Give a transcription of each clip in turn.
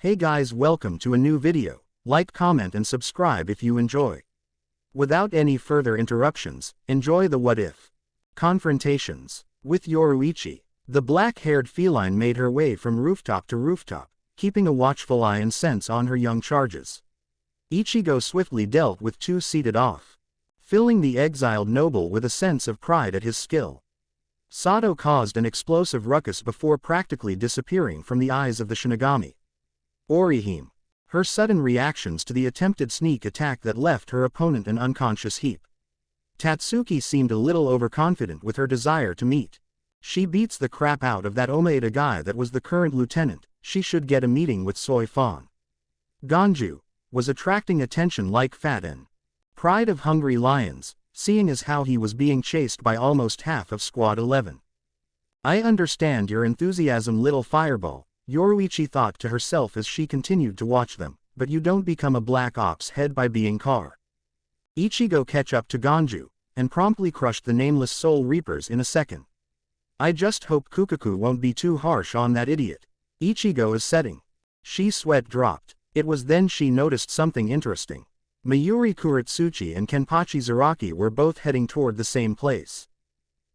Hey guys, welcome to a new video. Like, comment and subscribe if you enjoy. Without any further interruptions, enjoy the what if confrontations with Yoruichi. The black-haired feline made her way from rooftop to rooftop, keeping a watchful eye and sense on her young charges. Ichigo swiftly dealt with two seated off, filling the exiled noble with a sense of pride at his skill. Sato caused an explosive ruckus before practically disappearing from the eyes of the Shinigami. Orihime. Her sudden reactions to the attempted sneak attack that left her opponent an unconscious heap. Tatsuki seemed a little overconfident with her desire to meet. She beats the crap out of that Omaeda guy that was the current lieutenant, she should get a meeting with Soy Fan. Ganju was attracting attention like Faten. Pride of hungry lions, seeing as how he was being chased by almost half of Squad 11. I understand your enthusiasm, little fireball, Yoruichi thought to herself as she continued to watch them, but you don't become a Black Ops head by being car. Ichigo catch up to Ganju, and promptly crushed the nameless Soul Reapers in a second. I just hope Kukaku won't be too harsh on that idiot. Ichigo is setting. She sweat dropped. It was then she noticed something interesting. Mayuri Kuretsuchi and Kenpachi Zaraki were both heading toward the same place.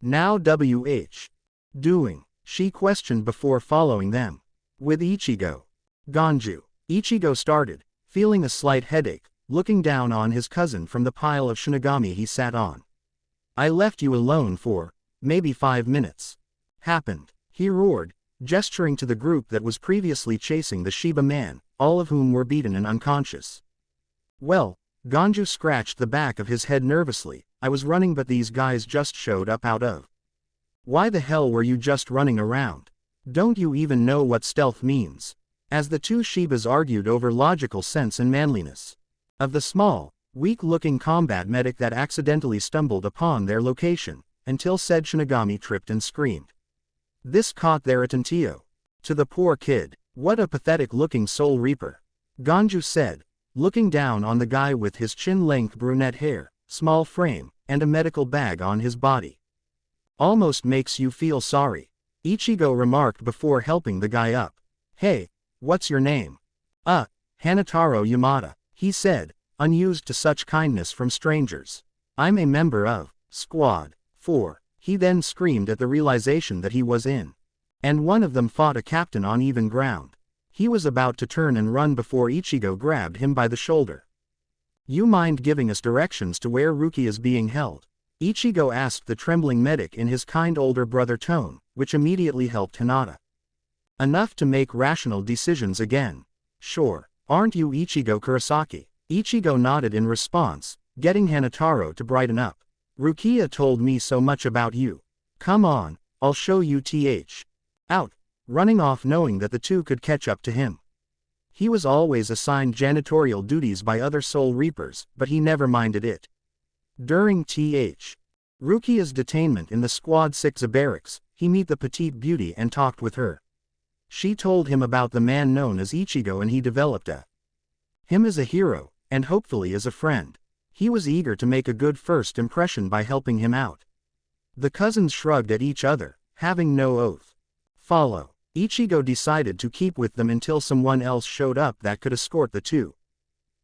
Now WH. Doing? She questioned before following them. With Ichigo. Ganju. Ichigo started, feeling a slight headache, looking down on his cousin from the pile of Shinigami he sat on. I left you alone for, maybe 5 minutes. Happened, he roared, gesturing to the group that was previously chasing the Shiba man, all of whom were beaten and unconscious. Well, Ganju scratched the back of his head nervously. I was running, but these guys just showed up out of. Why the hell were you just running around? Don't you even know what stealth means? As the two Shibas argued over logical sense and manliness of the small, weak-looking combat medic that accidentally stumbled upon their location, until said Shinigami tripped and screamed. This caught their attention. To the poor kid, what a pathetic-looking Soul Reaper, Ganju said, looking down on the guy with his chin-length brunette hair, small frame, and a medical bag on his body. Almost makes you feel sorry, Ichigo remarked before helping the guy up. Hey, what's your name? Hanataro Yamada, he said, unused to such kindness from strangers. I'm a member of Squad 4, he then screamed at the realization that he was in. And one of them fought a captain on even ground. He was about to turn and run before Ichigo grabbed him by the shoulder. You mind giving us directions to where Ruki is being held? Ichigo asked the trembling medic in his kind older brother tone, which immediately helped Hinata. Enough to make rational decisions again. Sure, aren't you Ichigo Kurosaki? Ichigo nodded in response, getting Hanataro to brighten up. Rukia told me so much about you. Come on, I'll show you out, running off knowing that the two could catch up to him. He was always assigned janitorial duties by other Soul Reapers, but he never minded it. During Rukia's detainment in the Squad 6 barracks, he met the petite beauty and talked with her. She told him about the man known as Ichigo and he developed him as a hero, and hopefully as a friend. He was eager to make a good first impression by helping him out. The cousins shrugged at each other, having no oath. Follow. Ichigo decided to keep with them until someone else showed up that could escort the two.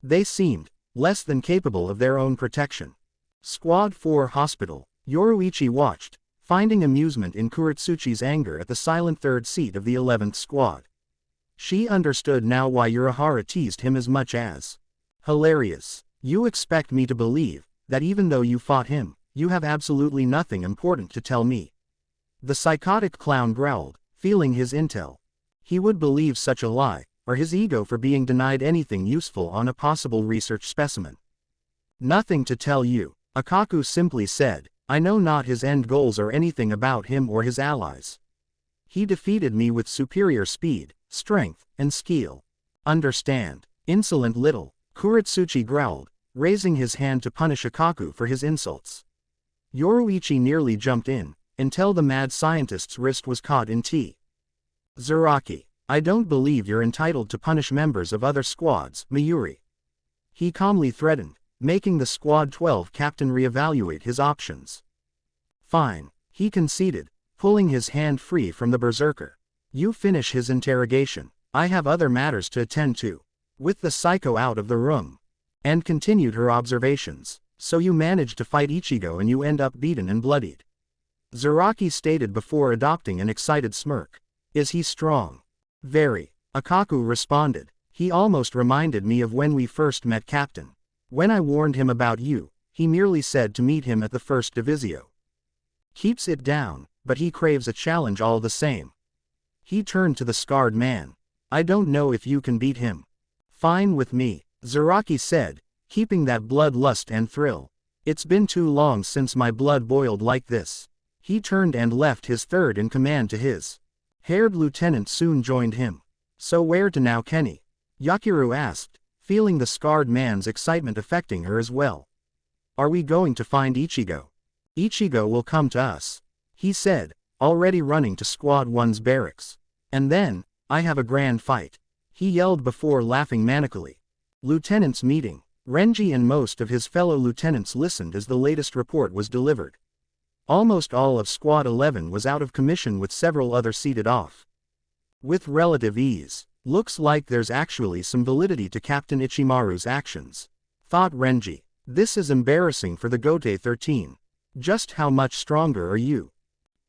They seemed less than capable of their own protection. Squad 4 Hospital. Yoruichi watched, finding amusement in Kuretsuchi's anger at the silent third seat of the 11th squad. She understood now why Urahara teased him as much as hilarious. You expect me to believe that even though you fought him, you have absolutely nothing important to tell me. The psychotic clown growled, feeling his intel. He would believe such a lie, or his ego for being denied anything useful on a possible research specimen. Nothing to tell you, Akaku simply said. I know not his end goals or anything about him or his allies. He defeated me with superior speed, strength, and skill. Understand? Insolent little, Kuretsuchi growled, raising his hand to punish Akaku for his insults. Yoruichi nearly jumped in, until the mad scientist's wrist was caught in Zaraki, I don't believe you're entitled to punish members of other squads, Mayuri. He calmly threatened, making the Squad 12 captain reevaluate his options. Fine, he conceded, pulling his hand free from the berserker. You finish his interrogation. I have other matters to attend to. With the psycho out of the room. And continued her observations. So you managed to fight Ichigo and you end up beaten and bloodied. Zaraki stated before adopting an excited smirk. Is he strong? Very. Akaku responded. He almost reminded me of when we first met Captain. When I warned him about you, he merely said to meet him at the first divisio. Keeps it down, but he craves a challenge all the same. He turned to the scarred man. I don't know if you can beat him. Fine with me, Zaraki said, keeping that bloodlust and thrill. It's been too long since my blood boiled like this. He turned and left his third in command to his haired lieutenant soon joined him. So where to now, Kenny? Yakiru asked, feeling the scarred man's excitement affecting her as well. Are we going to find Ichigo? Ichigo will come to us, he said, already running to Squad 1's barracks. And then, I have a grand fight, he yelled before laughing manically. Lieutenants meeting. Renji and most of his fellow lieutenants listened as the latest report was delivered. Almost all of Squad 11 was out of commission with several other seated off. With relative ease. Looks like there's actually some validity to Captain Ichimaru's actions, thought Renji. This is embarrassing for the Gote 13. Just how much stronger are you?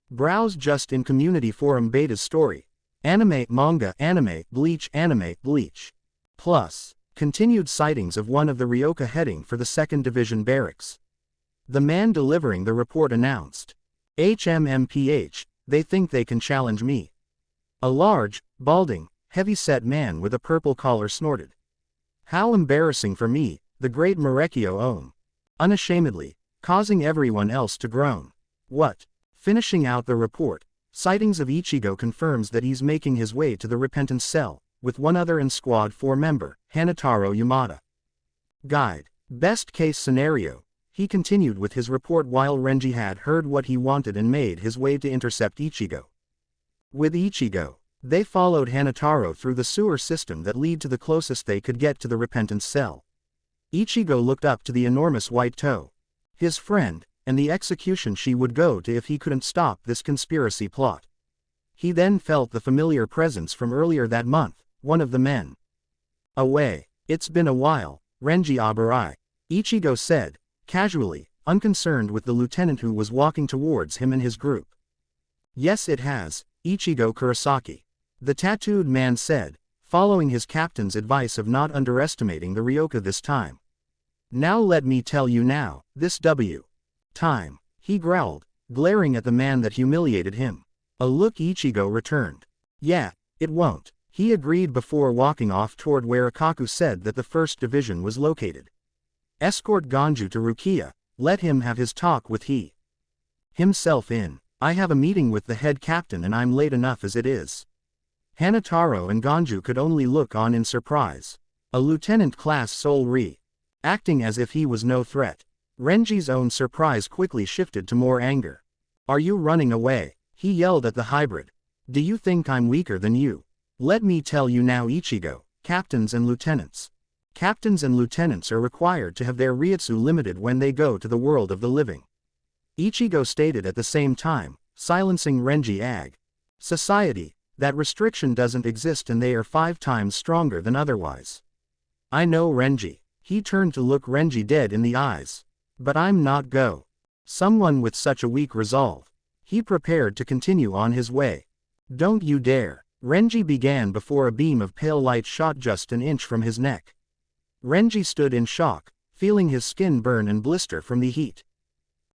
Browse just in community forum Beta's story. Anime, manga, anime, bleach, Plus, continued sightings of one of the Ryoka heading for the 2nd Division barracks. The man delivering the report announced. HMMPH, they think they can challenge me. A large, balding, heavy-set man with a purple collar snorted. How embarrassing for me, the great Marekio own. Unashamedly, causing everyone else to groan. What? Finishing out the report, sightings of Ichigo confirms that he's making his way to the Repentance Cell, with one other and Squad 4 member, Hanataro Yamada. Guide. Best case scenario, he continued with his report while Renji had heard what he wanted and made his way to intercept Ichigo. With Ichigo, they followed Hanataro through the sewer system that led to the closest they could get to the Repentance Cell. Ichigo looked up to the enormous white toe. His friend, and the execution she would go to if he couldn't stop this conspiracy plot. He then felt the familiar presence from earlier that month, one of the men. Away. It's been a while, Renji Abarai. Ichigo said, casually, unconcerned with the lieutenant who was walking towards him and his group. Yes it has, Ichigo Kurosaki. The tattooed man said, following his captain's advice of not underestimating the Ryoka this time. Now let me tell you now, this time, he growled, glaring at the man that humiliated him. A look Ichigo returned. Yeah, it won't, he agreed before walking off toward where Akaku said that the 1st Division was located. Escort Ganju to Rukia, let him have his talk with himself in. I have a meeting with the head captain and I'm late enough as it is. Hanataro and Ganju could only look on in surprise. A lieutenant class Soul Ri. Acting as if he was no threat. Renji's own surprise quickly shifted to more anger. Are you running away? He yelled at the hybrid. Do you think I'm weaker than you? Let me tell you now Ichigo, captains and lieutenants. Captains and lieutenants are required to have their Ryutsu limited when they go to the world of the living. Ichigo stated at the same time, silencing Renji Ag. Society, that restriction doesn't exist and they are 5 times stronger than otherwise. I know Renji. He turned to look Renji dead in the eyes. But I'm not go. Someone with such a weak resolve. He prepared to continue on his way. Don't you dare. Renji began before a beam of pale light shot just an inch from his neck. Renji stood in shock, feeling his skin burn and blister from the heat.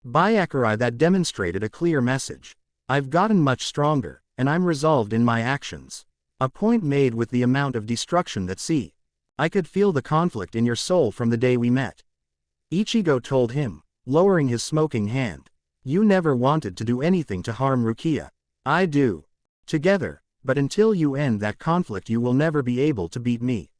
Byakurai that demonstrated a clear message. I've gotten much stronger, and I'm resolved in my actions. A point made with the amount of destruction that I could feel the conflict in your soul from the day we met. Ichigo told him, lowering his smoking hand. You never wanted to do anything to harm Rukia. I do. Together, but until you end that conflict you will never be able to beat me.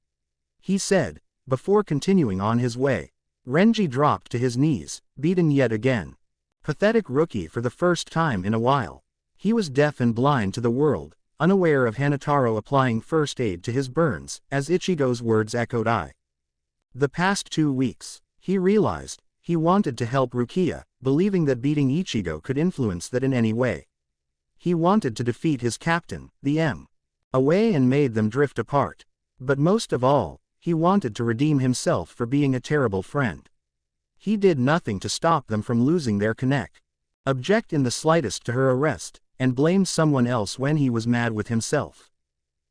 He said, before continuing on his way. Renji dropped to his knees, beaten yet again. Pathetic rookie for the first time in a while. He was deaf and blind to the world, unaware of Hanataro applying first aid to his burns, as Ichigo's words echoed the past 2 weeks, he realized, he wanted to help Rukia, believing that beating Ichigo could influence that in any way. He wanted to defeat his captain, the away and made them drift apart. But most of all, he wanted to redeem himself for being a terrible friend. He did nothing to stop them from losing their connect, object in the slightest to her arrest, and blame someone else when he was mad with himself.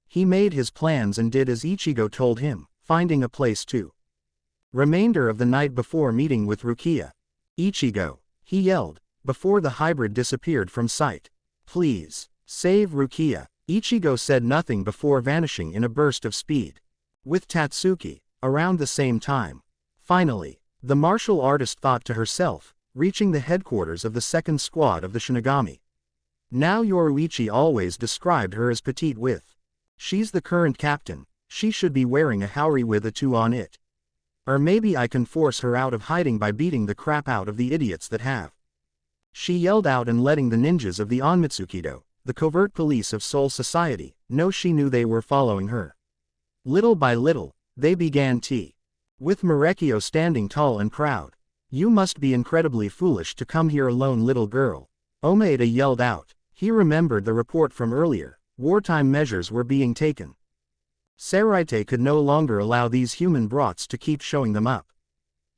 He made his plans and did as Ichigo told him, finding a place to. Remainder of the night before meeting with Rukia. Ichigo, he yelled, before the hybrid disappeared from sight. Please, save Rukia. Ichigo said nothing before vanishing in a burst of speed. With Tatsuki, around the same time. Finally, the martial artist thought to herself, reaching the headquarters of the second squad of the Shinigami. Now Yoruichi always described her as petite with. She's the current captain, she should be wearing a haori with a 2 on it. Or maybe I can force her out of hiding by beating the crap out of the idiots that have. She yelled out and letting the ninjas of the Onmitsukido, the covert police of Soul Society, know she knew they were following her. Little by little, they began with Marekio standing tall and proud. You must be incredibly foolish to come here alone, little girl. Omaeda yelled out. He remembered the report from earlier. Wartime measures were being taken. Saraite could no longer allow these human brats to keep showing them up.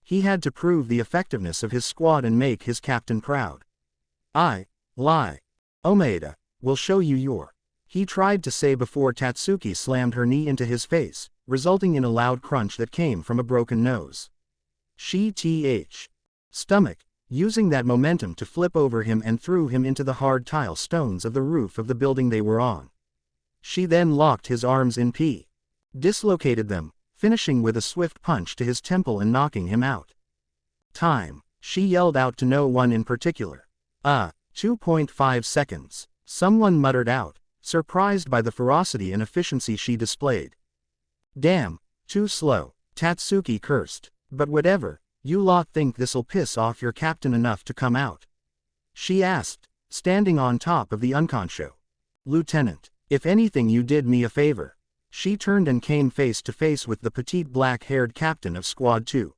He had to prove the effectiveness of his squad and make his captain proud. I lie. Omaeda will show you your. He tried to say before Tatsuki slammed her knee into his face, resulting in a loud crunch that came from a broken nose. Stomach, using that momentum to flip over him and threw him into the hard tile stones of the roof of the building they were on. She then locked his arms in dislocated them, finishing with a swift punch to his temple and knocking him out. Time, she yelled out to no one in particular. 2.5 seconds, someone muttered out, surprised by the ferocity and efficiency she displayed. Damn, too slow, Tatsuki cursed. But whatever, you lot think this'll piss off your captain enough to come out? She asked, standing on top of the unconscio. Lieutenant, if anything you did me a favor. She turned and came face to face with the petite black-haired captain of Squad 2.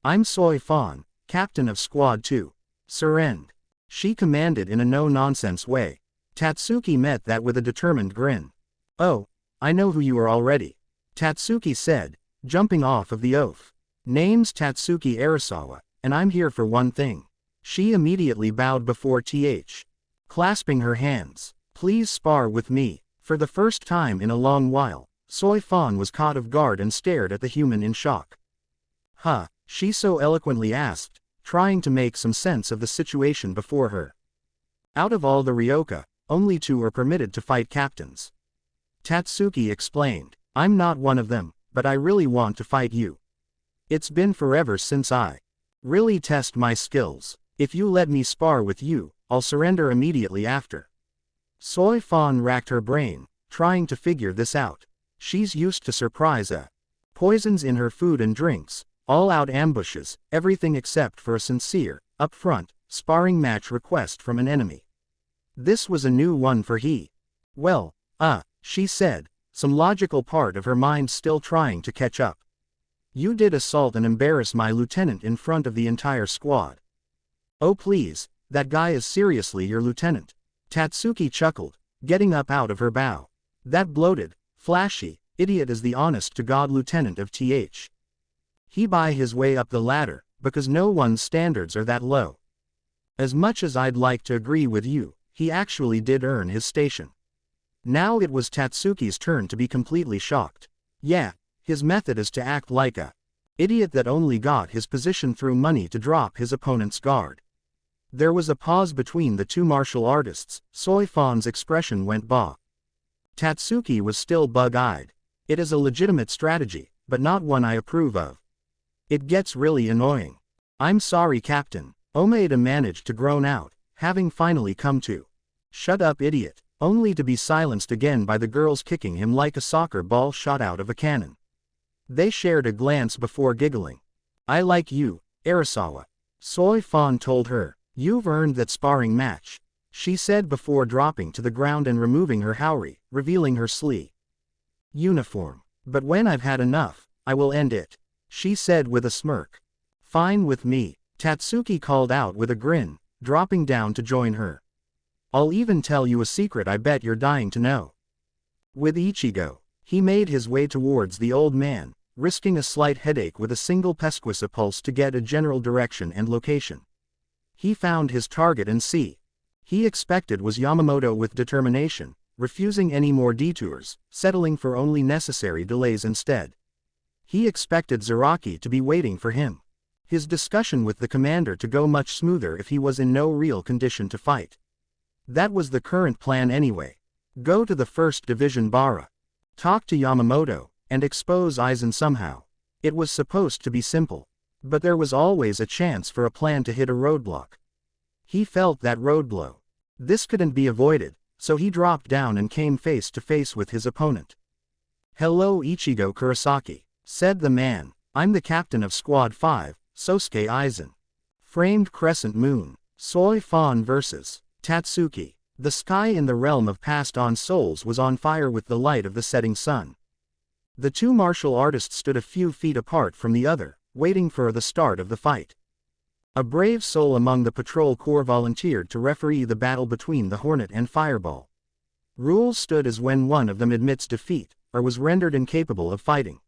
I'm Soi Fan, captain of Squad 2. Surrend. She commanded in a no-nonsense way. Tatsuki met that with a determined grin. Oh, I know who you are already. Tatsuki said, jumping off of the oaf. Name's Tatsuki Arisawa, and I'm here for one thing. She immediately bowed before clasping her hands. Please spar with me. For the first time in a long while, Soi Fan was caught off guard and stared at the human in shock. Huh, she so eloquently asked, trying to make some sense of the situation before her. Out of all the Ryoka, only 2 are permitted to fight captains. Tatsuki explained, I'm not one of them, but I really want to fight you. It's been forever since I really test my skills. If you let me spar with you, I'll surrender immediately after. Soi Fan racked her brain, trying to figure this out. She's used to surprise poisons in her food and drinks, all-out ambushes, everything except for a sincere, upfront, sparring match request from an enemy. This was a new one for he. Well, she said, some logical part of her mind still trying to catch up. You did assault and embarrass my lieutenant in front of the entire squad. Oh please, that guy is seriously your lieutenant. Tatsuki chuckled, getting up out of her bow. That bloated, flashy, idiot is the honest-to-God lieutenant of TH. He buy his way up the ladder, because no one's standards are that low. As much as I'd like to agree with you, he actually did earn his station. Now it was Tatsuki's turn to be completely shocked. Yeah, his method is to act like a idiot that only got his position through money to drop his opponent's guard. There was a pause between the 2 martial artists. Soi Fan's expression went bah. Tatsuki was still bug-eyed. It is a legitimate strategy, but not one I approve of. It gets really annoying. I'm sorry, Captain. Omaeda managed to groan out, having finally come to. Shut up, idiot, only to be silenced again by the girls kicking him like a soccer ball shot out of a cannon. They shared a glance before giggling. I like you, Arisawa. Soi Fan told her. You've earned that sparring match, she said before dropping to the ground and removing her haori, revealing her uniform. But when I've had enough, I will end it, she said with a smirk. Fine with me, Tatsuki called out with a grin, dropping down to join her. I'll even tell you a secret I bet you're dying to know. With Ichigo, he made his way towards the old man, risking a slight headache with a single Pesquisa pulse to get a general direction and location. He found his target and he expected was Yamamoto with determination, refusing any more detours, settling for only necessary delays instead. He expected Zaraki to be waiting for him. His discussion with the commander to go much smoother if he was in no real condition to fight. That was the current plan anyway. Go to the 1st Division Bara. Talk to Yamamoto, and expose Aizen somehow. It was supposed to be simple. But there was always a chance for a plan to hit a roadblock. He felt that roadblow. This couldn't be avoided, so he dropped down and came face to face with his opponent. "Hello Ichigo Kurosaki," said the man. "I'm the captain of Squad 5, Sosuke Aizen." Framed Crescent Moon. Soy Fan vs. Tatsuki. The sky in the realm of passed-on souls was on fire with the light of the setting sun. The two martial artists stood a few feet apart from the other, waiting for the start of the fight. A brave soul among the patrol corps volunteered to referee the battle between the Hornet and Fireball. Rules stood as when one of them admits defeat, or was rendered incapable of fighting.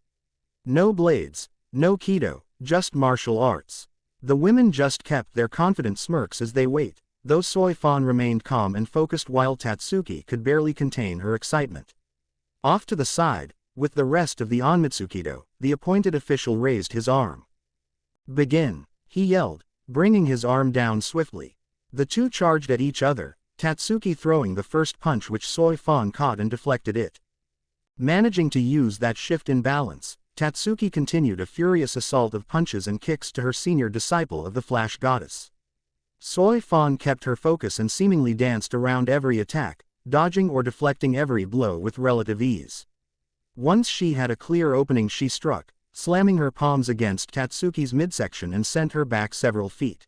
No blades, no Kido, just martial arts. The women just kept their confident smirks as they wait, though Soy Fan remained calm and focused while Tatsuki could barely contain her excitement. Off to the side, with the rest of the Onmitsukido, the appointed official raised his arm. "Begin," he yelled, bringing his arm down swiftly. The two charged at each other, Tatsuki throwing the first punch which Soy Fan caught and deflected it. Managing to use that shift in balance, Tatsuki continued a furious assault of punches and kicks to her senior disciple of the Flash Goddess. Soy Fan kept her focus and seemingly danced around every attack, dodging or deflecting every blow with relative ease. Once she had a clear opening she struck, slamming her palms against Tatsuki's midsection and sent her back several feet.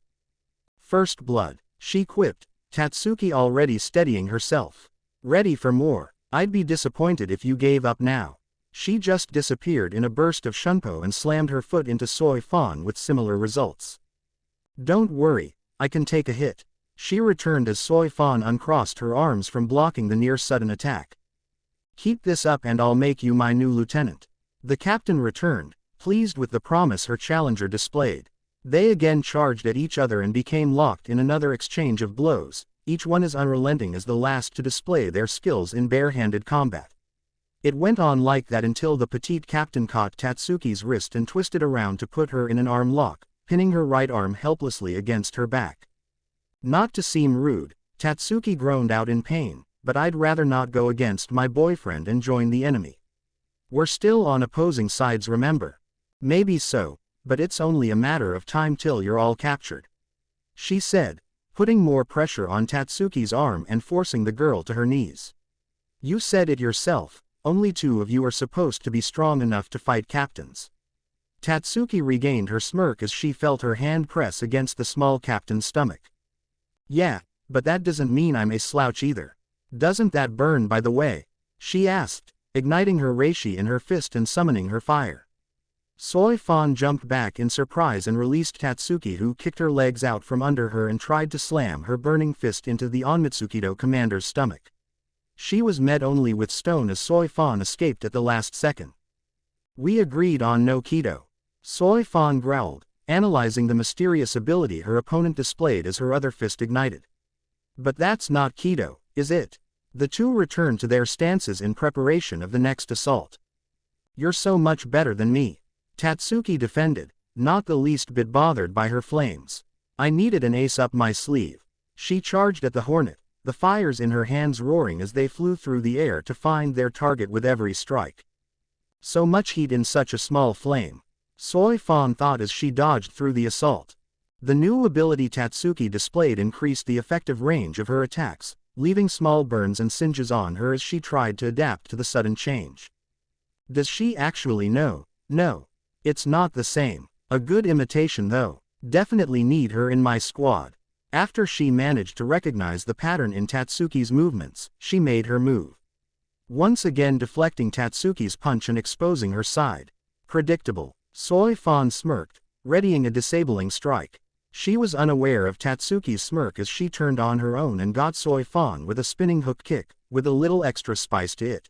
"First blood," she quipped, Tatsuki already steadying herself. "Ready for more. I'd be disappointed if you gave up now." She just disappeared in a burst of shunpo and slammed her foot into Soy Fan with similar results. "Don't worry, I can take a hit," she returned as Soy Fan uncrossed her arms from blocking the near sudden attack. "Keep this up and I'll make you my new lieutenant." The captain returned, pleased with the promise her challenger displayed. They again charged at each other and became locked in another exchange of blows, each one as unrelenting as the last to display their skills in bare-handed combat. It went on like that until the petite captain caught Tatsuki's wrist and twisted around to put her in an arm lock, pinning her right arm helplessly against her back. Not to seem rude, Tatsuki groaned out in pain, "But I'd rather not go against my boyfriend and join the enemy. We're still on opposing sides, remember?" "Maybe so, but it's only a matter of time till you're all captured," she said, putting more pressure on Tatsuki's arm and forcing the girl to her knees. "You said it yourself, only two of you are supposed to be strong enough to fight captains." Tatsuki regained her smirk as she felt her hand press against the small captain's stomach. "Yeah, but that doesn't mean I'm a slouch either. Doesn't that burn, by the way?" she asked, igniting her reishi in her fist and summoning her fire. Soy Fan jumped back in surprise and released Tatsuki, who kicked her legs out from under her and tried to slam her burning fist into the Onmitsukido commander's stomach. She was met only with stone as Soy Fan escaped at the last second. "We agreed on no Kido," Soy Fan growled, analyzing the mysterious ability her opponent displayed as her other fist ignited. "But that's not Kido, is it?" The two returned to their stances in preparation of the next assault. "You're so much better than me," Tatsuki defended, not the least bit bothered by her flames. "I needed an ace up my sleeve." She charged at the Hornet, the fires in her hands roaring as they flew through the air to find their target with every strike. So much heat in such a small flame, Soy Fan thought as she dodged through the assault. The new ability Tatsuki displayed increased the effective range of her attacks, leaving small burns and singes on her as she tried to adapt to the sudden change. Does she actually know? No. It's not the same. A good imitation though. Definitely need her in my squad. After she managed to recognize the pattern in Tatsuki's movements, she made her move. Once again deflecting Tatsuki's punch and exposing her side. Predictable. Soy Fan smirked, readying a disabling strike. She was unaware of Tatsuki's smirk as she turned on her own and got Soy Fan with a spinning hook kick, with a little extra spice to it.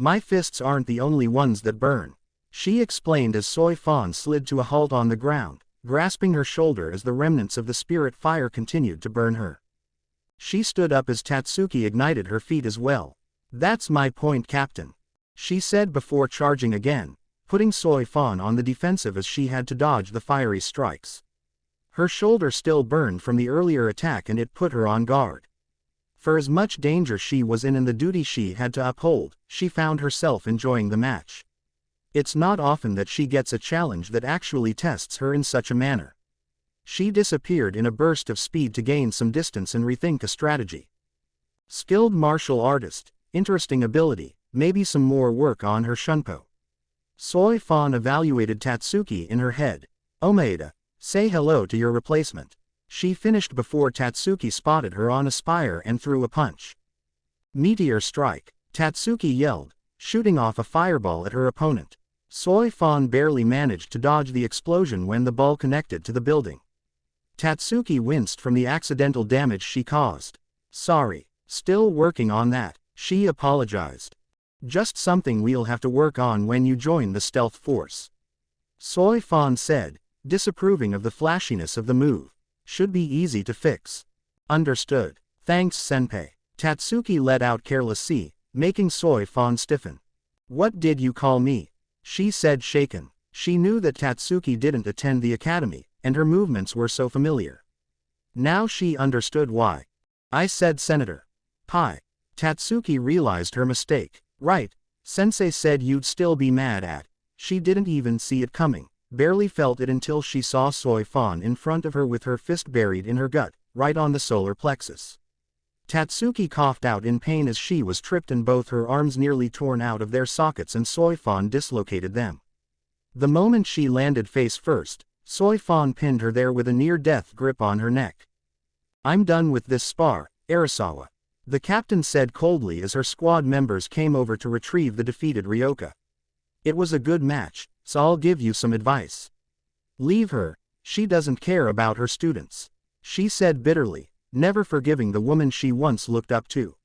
My fists aren't the only ones that burn, she explained as Soi Fan slid to a halt on the ground, grasping her shoulder as the remnants of the spirit fire continued to burn her. She stood up as Tatsuki ignited her feet as well. That's my point, Captain, she said before charging again, putting Soi Fan on the defensive as she had to dodge the fiery strikes. Her shoulder still burned from the earlier attack and it put her on guard. For as much danger she was in and the duty she had to uphold, she found herself enjoying the match. It's not often that she gets a challenge that actually tests her in such a manner. She disappeared in a burst of speed to gain some distance and rethink a strategy. Skilled martial artist, interesting ability, maybe some more work on her shunpo. Soi Fan evaluated Tatsuki in her head. Omaeda, say hello to your replacement. She finished before Tatsuki spotted her on a spire and threw a punch. Meteor strike, Tatsuki yelled, shooting off a fireball at her opponent. Soi Fan barely managed to dodge the explosion when the ball connected to the building. Tatsuki winced from the accidental damage she caused. Sorry, still working on that, she apologized. Just something we'll have to work on when you join the stealth force, Soi Fan said, disapproving of the flashiness of the move. Should be easy to fix. Understood. Thanks, senpai. Tatsuki let out carelessly, making Soi Fan stiffen. What did you call me? She said, shaken. She knew that Tatsuki didn't attend the academy, and her movements were so familiar. Now she understood why. I said Senator Pai. Tatsuki realized her mistake. Right, Sensei said you'd still be mad at. She didn't even see it coming, barely felt it until she saw Soi Fan in front of her with her fist buried in her gut, right on the solar plexus. Tatsuki coughed out in pain as she was tripped and both her arms nearly torn out of their sockets and Soi Fan dislocated them. The moment she landed face first, Soi Fan pinned her there with a near-death grip on her neck. I'm done with this spar, Arisawa, the captain said coldly as her squad members came over to retrieve the defeated Ryoka. It was a good match, so I'll give you some advice. Leave her, she doesn't care about her students, she said bitterly, never forgiving the woman she once looked up to.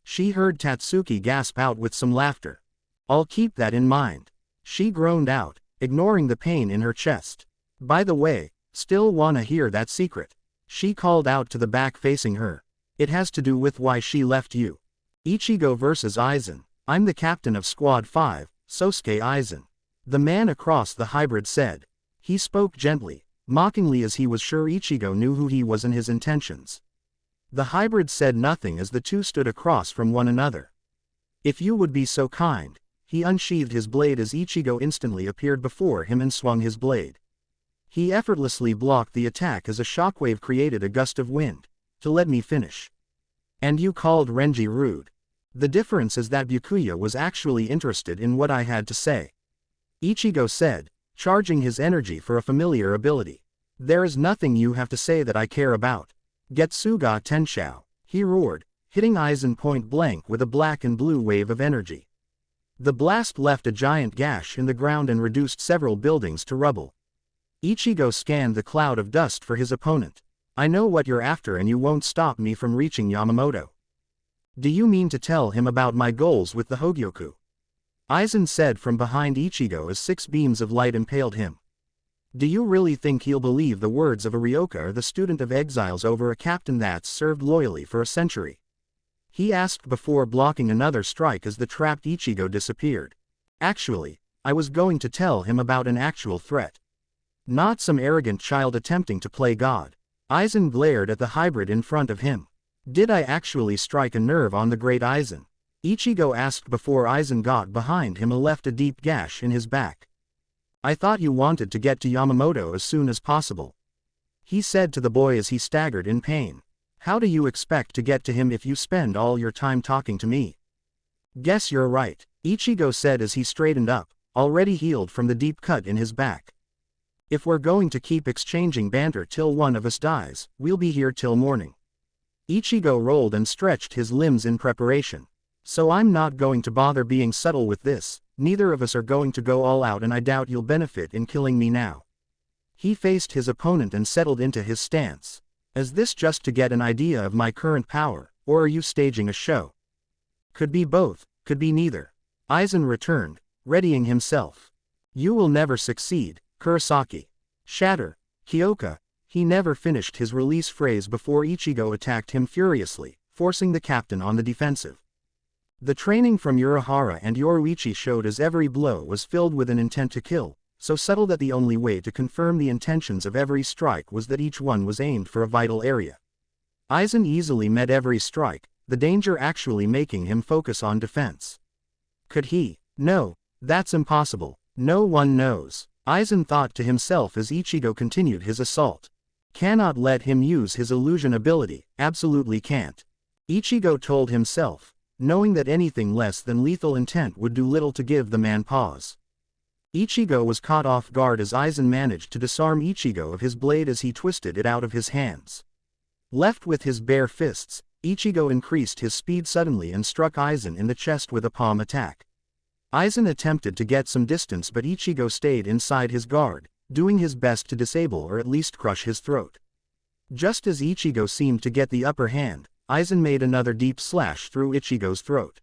She heard Tatsuki gasp out with some laughter. I'll keep that in mind, she groaned out, ignoring the pain in her chest. By the way, still wanna hear that secret? She called out to the back facing her. It has to do with why she left you. Ichigo versus Aizen. I'm the captain of Squad 5, Sosuke Aizen, the man across the hybrid said. He spoke gently, mockingly as he was sure Ichigo knew who he was and his intentions. The hybrid said nothing as the two stood across from one another. If you would be so kind. He unsheathed his blade as Ichigo instantly appeared before him and swung his blade. He effortlessly blocked the attack as a shockwave created a gust of wind. To let me finish. And you called Renji rude. The difference is that Byakuya was actually interested in what I had to say, Ichigo said, charging his energy for a familiar ability. There is nothing you have to say that I care about. Getsuga Tenshou, he roared, hitting Aizen point blank with a black and blue wave of energy. The blast left a giant gash in the ground and reduced several buildings to rubble. Ichigo scanned the cloud of dust for his opponent. I know what you're after and you won't stop me from reaching Yamamoto. Do you mean to tell him about my goals with the Hogyoku? Aizen said from behind Ichigo as 6 beams of light impaled him. Do you really think he'll believe the words of a Ryoka or the student of exiles over a captain that's served loyally for a century? He asked before blocking another strike as the trapped Ichigo disappeared. Actually, I was going to tell him about an actual threat. Not some arrogant child attempting to play God. Aizen glared at the hybrid in front of him. Did I actually strike a nerve on the great Aizen? Ichigo asked before Aizen got behind him and left a deep gash in his back. I thought you wanted to get to Yamamoto as soon as possible, he said to the boy as he staggered in pain. How do you expect to get to him if you spend all your time talking to me? Guess you're right, Ichigo said as he straightened up, already healed from the deep cut in his back. If we're going to keep exchanging banter till one of us dies, we'll be here till morning. Ichigo rolled and stretched his limbs in preparation. So I'm not going to bother being subtle with this, neither of us are going to go all out and I doubt you'll benefit in killing me now. He faced his opponent and settled into his stance. Is this just to get an idea of my current power, or are you staging a show? Could be both, could be neither. Aizen returned, readying himself. You will never succeed, Kurosaki. Shatter, Kyoka. He never finished his release phrase before Ichigo attacked him furiously, forcing the captain on the defensive. The training from Urahara and Yoruichi showed as every blow was filled with an intent to kill, so subtle that the only way to confirm the intentions of every strike was that each one was aimed for a vital area. Aizen easily met every strike, the danger actually making him focus on defense. Could he? No, that's impossible. No one knows. Aizen thought to himself as Ichigo continued his assault. Cannot let him use his illusion ability, absolutely can't. Ichigo told himself, knowing that anything less than lethal intent would do little to give the man pause. Ichigo was caught off guard as Aizen managed to disarm Ichigo of his blade as he twisted it out of his hands. Left with his bare fists, Ichigo increased his speed suddenly and struck Aizen in the chest with a palm attack. Aizen attempted to get some distance but Ichigo stayed inside his guard, doing his best to disable or at least crush his throat. Just as Ichigo seemed to get the upper hand, Aizen made another deep slash through Ichigo's throat.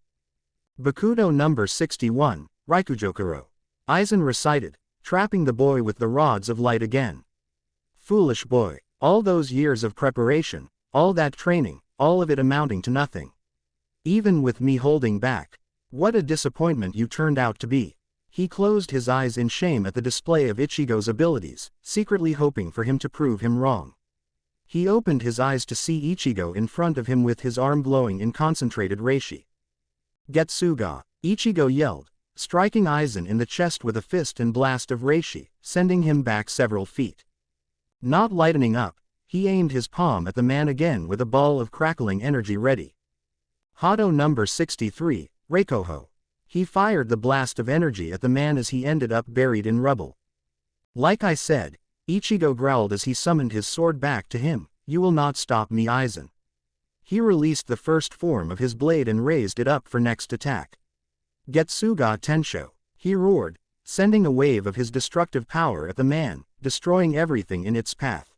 Bakudo number 61, Raikujokuro. Aizen recited, trapping the boy with the rods of light again. Foolish boy, all those years of preparation, all that training, all of it amounting to nothing. Even with me holding back. What a disappointment you turned out to be. He closed his eyes in shame at the display of Ichigo's abilities, secretly hoping for him to prove him wrong. He opened his eyes to see Ichigo in front of him with his arm glowing in concentrated reishi. Getsuga, Ichigo yelled, striking Aizen in the chest with a fist and blast of reishi, sending him back several feet. Not lightening up, he aimed his palm at the man again with a ball of crackling energy ready. Hado number 63, Reikoho. He fired the blast of energy at the man as he ended up buried in rubble. Like I said, Ichigo growled as he summoned his sword back to him, you will not stop me Aizen. He released the first form of his blade and raised it up for next attack. Getsuga Tensho, he roared, sending a wave of his destructive power at the man, destroying everything in its path.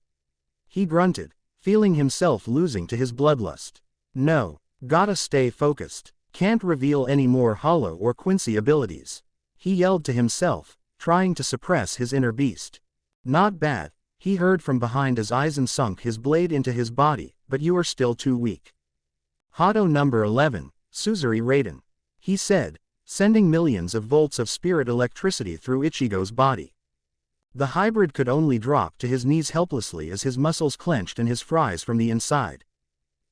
He grunted, feeling himself losing to his bloodlust. No, gotta stay focused, can't reveal any more hollow or Quincy abilities. He yelled to himself, trying to suppress his inner beast. Not bad, he heard from behind as Aizen sunk his blade into his body, but you are still too weak. Hado number 11, Suzuri Raiden. He said, sending millions of volts of spirit electricity through Ichigo's body. The hybrid could only drop to his knees helplessly as his muscles clenched and his fries from the inside.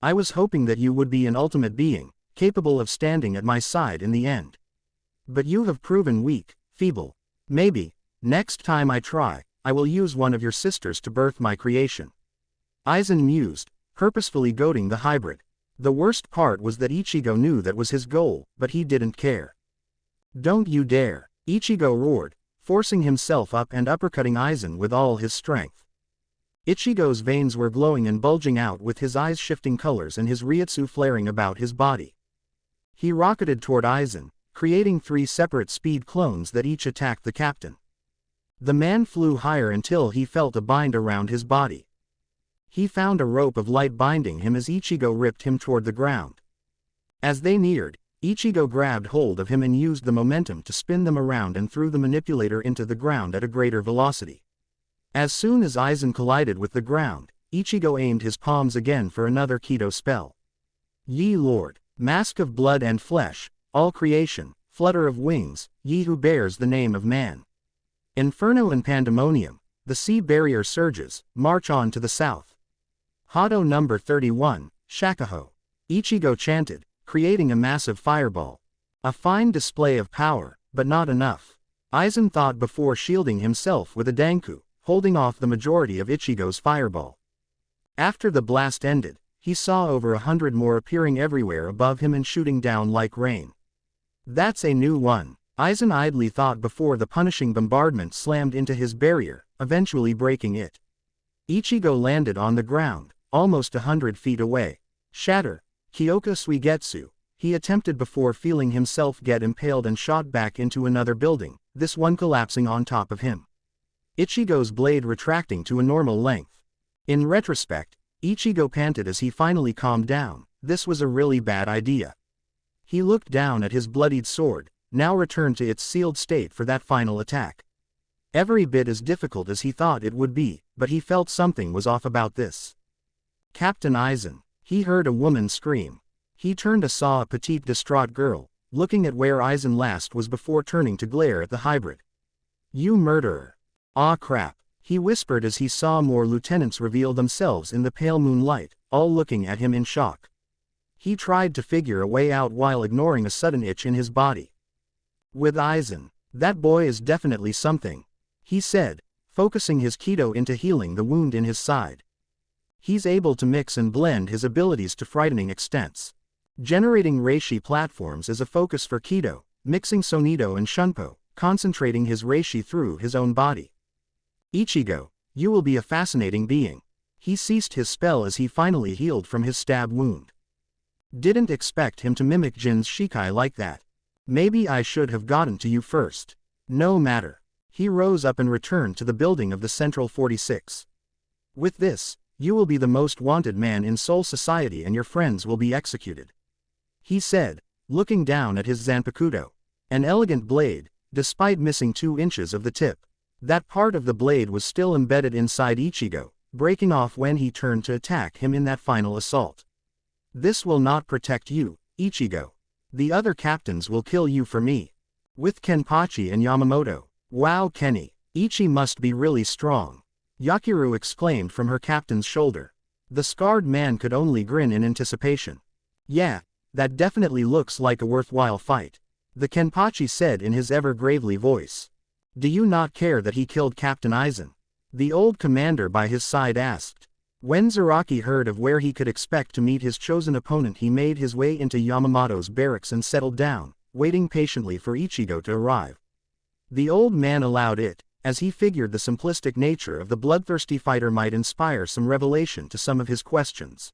I was hoping that you would be an ultimate being, capable of standing at my side in the end. But you have proven weak, feeble. Maybe, next time I try, I will use one of your sisters to birth my creation. Aizen mused, purposefully goading the hybrid. The worst part was that Ichigo knew that was his goal, but he didn't care. Don't you dare, Ichigo roared, forcing himself up and uppercutting Aizen with all his strength. Ichigo's veins were glowing and bulging out with his eyes shifting colors and his ryutsu flaring about his body. He rocketed toward Aizen, creating 3 separate speed clones that each attacked the captain. The man flew higher until he felt a bind around his body. He found a rope of light binding him as Ichigo ripped him toward the ground. As they neared, Ichigo grabbed hold of him and used the momentum to spin them around and threw the manipulator into the ground at a greater velocity. As soon as Aizen collided with the ground, Ichigo aimed his palms again for another Kido spell. Ye Lord, mask of blood and flesh, all creation, flutter of wings, ye who bears the name of man. Inferno and pandemonium, the sea barrier surges, march on to the south. Hado number 31, Shakuho. Ichigo chanted, creating a massive fireball. A fine display of power, but not enough. Aizen thought before shielding himself with a danku, holding off the majority of Ichigo's fireball. After the blast ended, he saw over 100 more appearing everywhere above him and shooting down like rain. That's a new one, Aizen idly thought before the punishing bombardment slammed into his barrier, eventually breaking it. Ichigo landed on the ground, almost 100 feet away. Shatter, Kyoka Suigetsu, he attempted before feeling himself get impaled and shot back into another building, this one collapsing on top of him. Ichigo's blade retracting to a normal length. In retrospect, Ichigo panted as he finally calmed down, this was a really bad idea. He looked down at his bloodied sword, now returned to its sealed state for that final attack. Every bit as difficult as he thought it would be, but he felt something was off about this. Captain Aizen. He heard a woman scream. He turned to saw a petite distraught girl, looking at where Aizen last was before turning to glare at the hybrid. You murderer. Ah crap, he whispered as he saw more lieutenants reveal themselves in the pale moonlight, all looking at him in shock. He tried to figure a way out while ignoring a sudden itch in his body. With Aizen, that boy is definitely something, he said, focusing his Kido into healing the wound in his side. He's able to mix and blend his abilities to frightening extents. Generating Reishi platforms is a focus for Kido, mixing Sonido and Shunpo, concentrating his Reishi through his own body. Ichigo, you will be a fascinating being. He ceased his spell as he finally healed from his stab wound. Didn't expect him to mimic Jin's Shikai like that. Maybe I should have gotten to you first. No matter. He rose up and returned to the building of the Central 46. With this, you will be the most wanted man in Soul Society and your friends will be executed. He said, looking down at his Zanpakuto. An elegant blade, despite missing 2 inches of the tip. That part of the blade was still embedded inside Ichigo, breaking off when he turned to attack him in that final assault. This will not protect you, Ichigo. The other captains will kill you for me. With Kenpachi and Yamamoto. Wow Kenny, Ichi must be really strong. Yakiru exclaimed from her captain's shoulder. The scarred man could only grin in anticipation. Yeah, that definitely looks like a worthwhile fight. The Kenpachi said in his ever gravely voice. Do you not care that he killed Captain Aizen? The old commander by his side asked. When Zaraki heard of where he could expect to meet his chosen opponent, he made his way into Yamamoto's barracks and settled down, waiting patiently for Ichigo to arrive. The old man allowed it, as he figured the simplistic nature of the bloodthirsty fighter might inspire some revelation to some of his questions.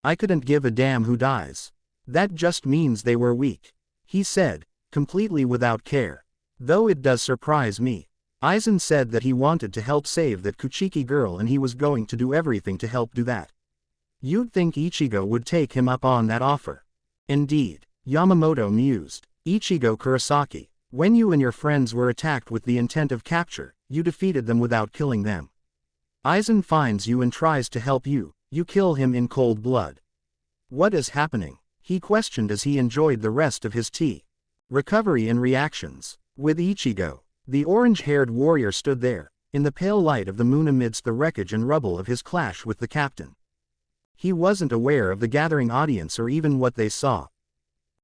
I couldn't give a damn who dies. That just means they were weak, he said, completely without care. Though it does surprise me. Aizen said that he wanted to help save that Kuchiki girl and he was going to do everything to help do that. You'd think Ichigo would take him up on that offer. Indeed, Yamamoto mused. Ichigo Kurosaki, when you and your friends were attacked with the intent of capture, you defeated them without killing them. Aizen finds you and tries to help you, you kill him in cold blood. What is happening? He questioned as he enjoyed the rest of his tea. Recovery and reactions. With Ichigo, the orange-haired warrior stood there, in the pale light of the moon amidst the wreckage and rubble of his clash with the captain. He wasn't aware of the gathering audience or even what they saw.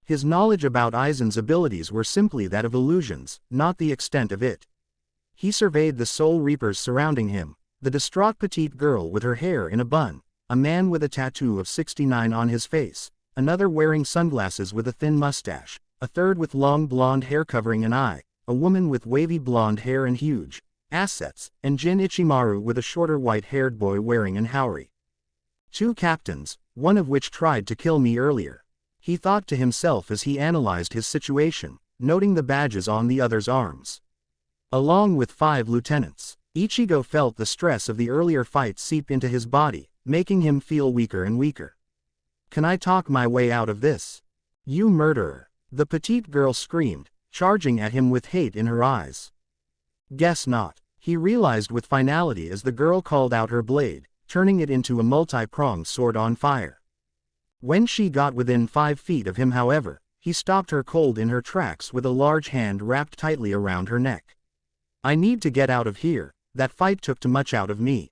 His knowledge about Aizen's abilities were simply that of illusions, not the extent of it. He surveyed the soul reapers surrounding him, the distraught petite girl with her hair in a bun, a man with a tattoo of 69 on his face, another wearing sunglasses with a thin mustache, a third with long blonde hair covering an eye, a woman with wavy blonde hair and huge assets, and Jin Ichimaru with a shorter white-haired boy wearing an haori. 2 captains, one of which tried to kill me earlier. He thought to himself as he analyzed his situation, noting the badges on the other's arms. Along with 5 lieutenants, Ichigo felt the stress of the earlier fight seep into his body, making him feel weaker and weaker. Can I talk my way out of this? You murderer! The petite girl screamed, charging at him with hate in her eyes. Guess not, he realized with finality as the girl called out her blade, turning it into a multi-pronged sword on fire. When she got within 5 feet of him, however, he stopped her cold in her tracks with a large hand wrapped tightly around her neck. I need to get out of here, that fight took too much out of me.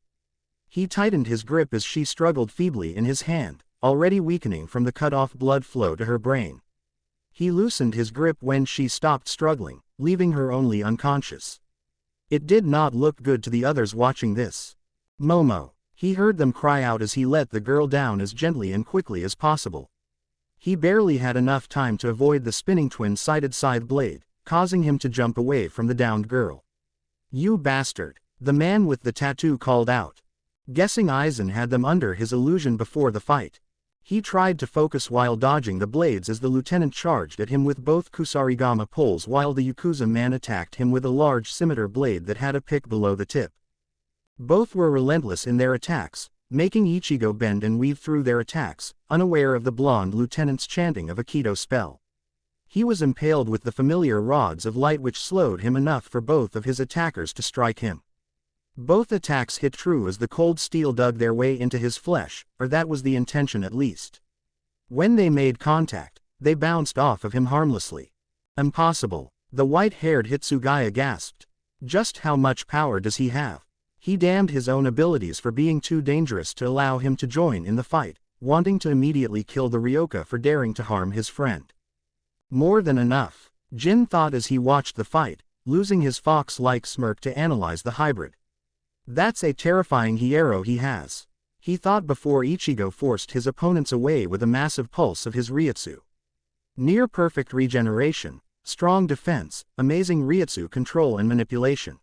He tightened his grip as she struggled feebly in his hand, already weakening from the cut-off blood flow to her brain. He loosened his grip when she stopped struggling, leaving her only unconscious. It did not look good to the others watching this. Momo, he heard them cry out as he let the girl down as gently and quickly as possible. He barely had enough time to avoid the spinning twin-sided scythe blade, causing him to jump away from the downed girl. You bastard, the man with the tattoo called out. Guessing Aizen had them under his illusion before the fight. He tried to focus while dodging the blades as the lieutenant charged at him with both kusarigama poles while the Yakuza man attacked him with a large scimitar blade that had a pick below the tip. Both were relentless in their attacks, making Ichigo bend and weave through their attacks, unaware of the blonde lieutenant's chanting of a Kido spell. He was impaled with the familiar rods of light which slowed him enough for both of his attackers to strike him. Both attacks hit true as the cold steel dug their way into his flesh, or that was the intention at least. When they made contact, they bounced off of him harmlessly. Impossible, the white-haired Hitsugaya gasped. Just how much power does he have? He damned his own abilities for being too dangerous to allow him to join in the fight, wanting to immediately kill the Ryoka for daring to harm his friend. More than enough, Jin thought as he watched the fight, losing his fox-like smirk to analyze the hybrid. That's a terrifying hierro he has. He thought before Ichigo forced his opponents away with a massive pulse of his Ryutsu. Near-perfect regeneration, strong defense, amazing Ryutsu control and manipulation.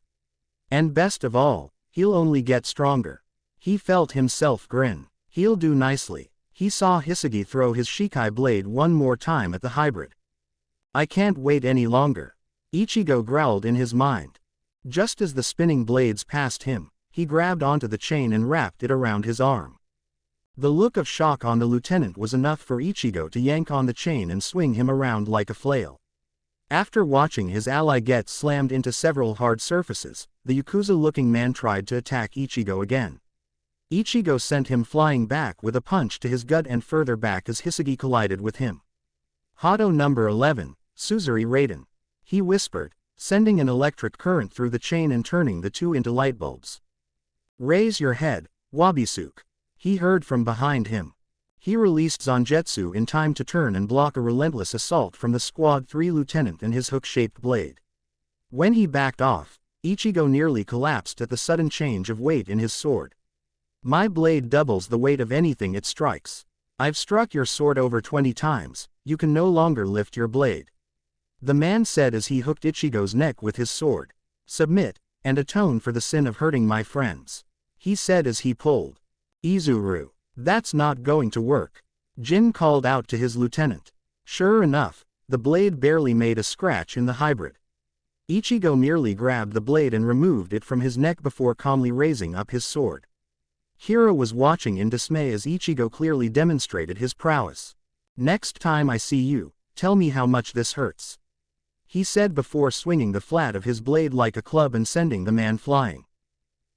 And best of all, he'll only get stronger. He felt himself grin. He'll do nicely. He saw Hisagi throw his Shikai blade one more time at the hybrid. I can't wait any longer. Ichigo growled in his mind. Just as the spinning blades passed him, he grabbed onto the chain and wrapped it around his arm. The look of shock on the lieutenant was enough for Ichigo to yank on the chain and swing him around like a flail. After watching his ally get slammed into several hard surfaces, the Yakuza-looking man tried to attack Ichigo again. Ichigo sent him flying back with a punch to his gut and further back as Hisagi collided with him. Hado number 11, Suzuri Raiden. He whispered, sending an electric current through the chain and turning the two into light bulbs. Raise your head, Wabisuke. He heard from behind him. He released Zangetsu in time to turn and block a relentless assault from the Squad 3 lieutenant and his hook-shaped blade. When he backed off, Ichigo nearly collapsed at the sudden change of weight in his sword. My blade doubles the weight of anything it strikes. I've struck your sword over 20 times, you can no longer lift your blade. The man said as he hooked Ichigo's neck with his sword. Submit, and atone for the sin of hurting my friends. He said as he pulled. Izuru, that's not going to work. Jin called out to his lieutenant. Sure enough, the blade barely made a scratch in the hybrid. Ichigo merely grabbed the blade and removed it from his neck before calmly raising up his sword. Hiro was watching in dismay as Ichigo clearly demonstrated his prowess. Next time I see you, tell me how much this hurts. He said before swinging the flat of his blade like a club and sending the man flying.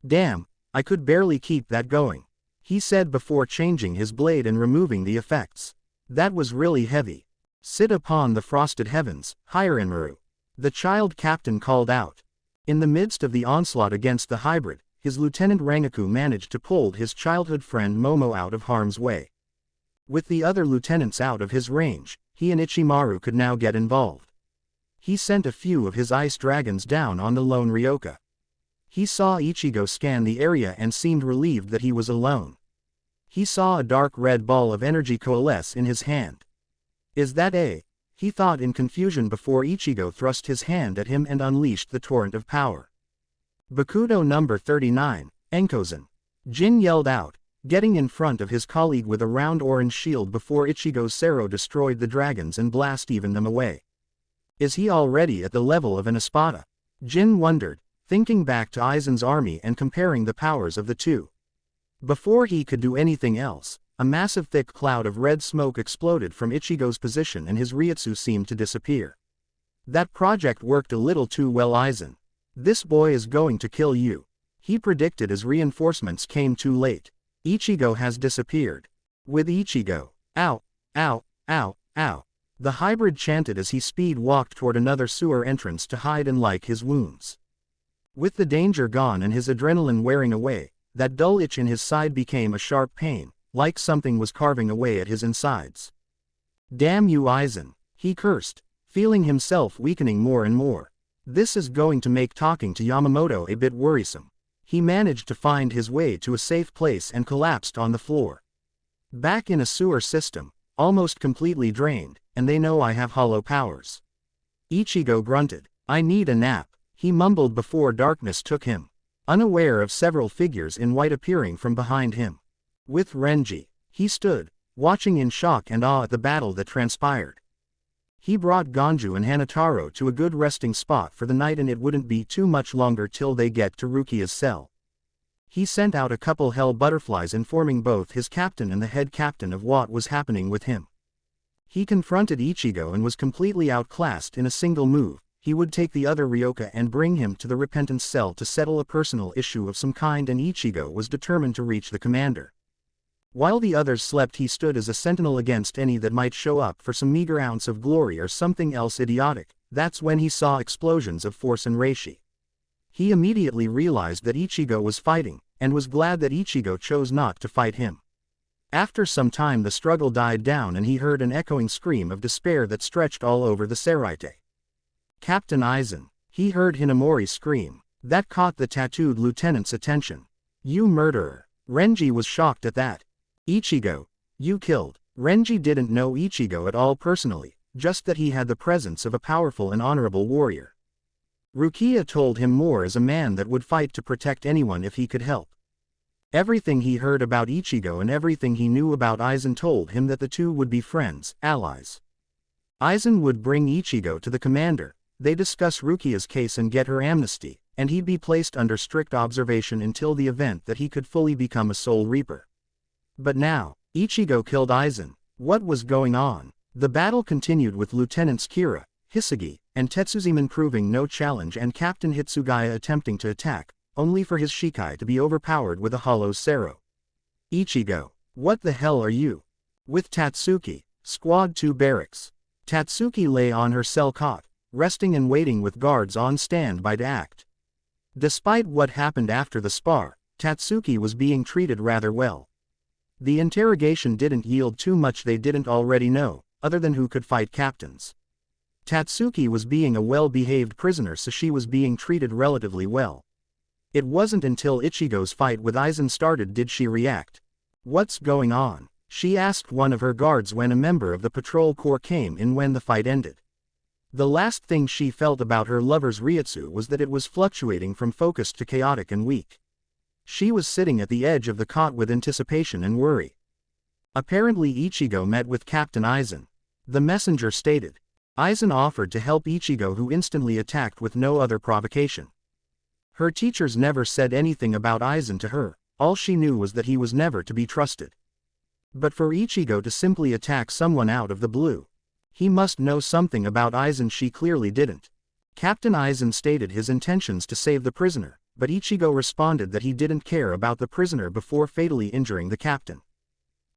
Damn, I could barely keep that going. He said before changing his blade and removing the effects. That was really heavy. Sit upon the frosted heavens, Hirenmaru. The child captain called out. In the midst of the onslaught against the hybrid, his Lieutenant Rangaku managed to pull his childhood friend Momo out of harm's way. With the other lieutenants out of his range, he and Ichimaru could now get involved. He sent a few of his ice dragons down on the lone Ryoka. He saw Ichigo scan the area and seemed relieved that he was alone. He saw a dark red ball of energy coalesce in his hand. Is that A? He thought in confusion before Ichigo thrust his hand at him and unleashed the torrent of power. Bakudo number 39, Enkozen. Jin yelled out, getting in front of his colleague with a round orange shield before Ichigo's Sero destroyed the dragons and blast even them away. Is he already at the level of an Espada? Jin wondered, thinking back to Aizen's army and comparing the powers of the two. Before he could do anything else, a massive thick cloud of red smoke exploded from Ichigo's position and his Ryutsu seemed to disappear. That project worked a little too well, Aizen. This boy is going to kill you. He predicted as reinforcements came too late. Ichigo has disappeared. With Ichigo. Ow, ow, ow, ow. The hybrid chanted as he speed walked toward another sewer entrance to hide and like his wounds. With the danger gone and his adrenaline wearing away, that dull itch in his side became a sharp pain, like something was carving away at his insides. Damn you, Aizen, he cursed, feeling himself weakening more and more. This is going to make talking to Yamamoto a bit worrisome. He managed to find his way to a safe place and collapsed on the floor. Back in a sewer system, almost completely drained, and they know I have hollow powers. Ichigo grunted. I need a nap, he mumbled before darkness took him, unaware of several figures in white appearing from behind him. With Renji, he stood, watching in shock and awe at the battle that transpired. He brought Ganju and Hanataro to a good resting spot for the night and it wouldn't be too much longer till they get to Rukia's cell. He sent out a couple hell butterflies informing both his captain and the head captain of what was happening with him. He confronted Ichigo and was completely outclassed in a single move. He would take the other Ryoka and bring him to the repentance cell to settle a personal issue of some kind, and Ichigo was determined to reach the commander. While the others slept, he stood as a sentinel against any that might show up for some meager ounce of glory or something else idiotic. That's when he saw explosions of force and reishi. He immediately realized that Ichigo was fighting, and was glad that Ichigo chose not to fight him. After some time the struggle died down and he heard an echoing scream of despair that stretched all over the Seraite. Captain Aizen. He heard Hinamori scream. That caught the tattooed lieutenant's attention. You murderer. Renji was shocked at that. Ichigo. You killed. Renji didn't know Ichigo at all personally, just that he had the presence of a powerful and honorable warrior. Rukia told him more as a man that would fight to protect anyone if he could help. Everything he heard about Ichigo and everything he knew about Aizen told him that the two would be friends, allies. Aizen would bring Ichigo to the commander, they discuss Rukia's case and get her amnesty, and he'd be placed under strict observation until the event that he could fully become a Soul Reaper. But now, Ichigo killed Aizen. What was going on? The battle continued with Lieutenants Kira, Hisagi, and Tetsuziman proving no challenge and Captain Hitsugaya attempting to attack, only for his Shikai to be overpowered with a hollow Sero. Ichigo. What the hell are you? With Tatsuki. Squad 2 barracks. Tatsuki lay on her cell cot, resting and waiting with guards on standby to act. Despite what happened after the spar, Tatsuki was being treated rather well. The interrogation didn't yield too much they didn't already know, other than who could fight captains. Tatsuki was being a well-behaved prisoner, so she was being treated relatively well. It wasn't until Ichigo's fight with Aizen started did she react. What's going on? She asked one of her guards when a member of the patrol corps came in when the fight ended. The last thing she felt about her lover's Ryutsu was that it was fluctuating from focused to chaotic and weak. She was sitting at the edge of the cot with anticipation and worry. Apparently Ichigo met with Captain Aizen. The messenger stated. Aizen offered to help Ichigo, who instantly attacked with no other provocation. Her teachers never said anything about Aizen to her, all she knew was that he was never to be trusted. But for Ichigo to simply attack someone out of the blue, he must know something about Aizen she clearly didn't. Captain Aizen stated his intentions to save the prisoner, but Ichigo responded that he didn't care about the prisoner before fatally injuring the captain.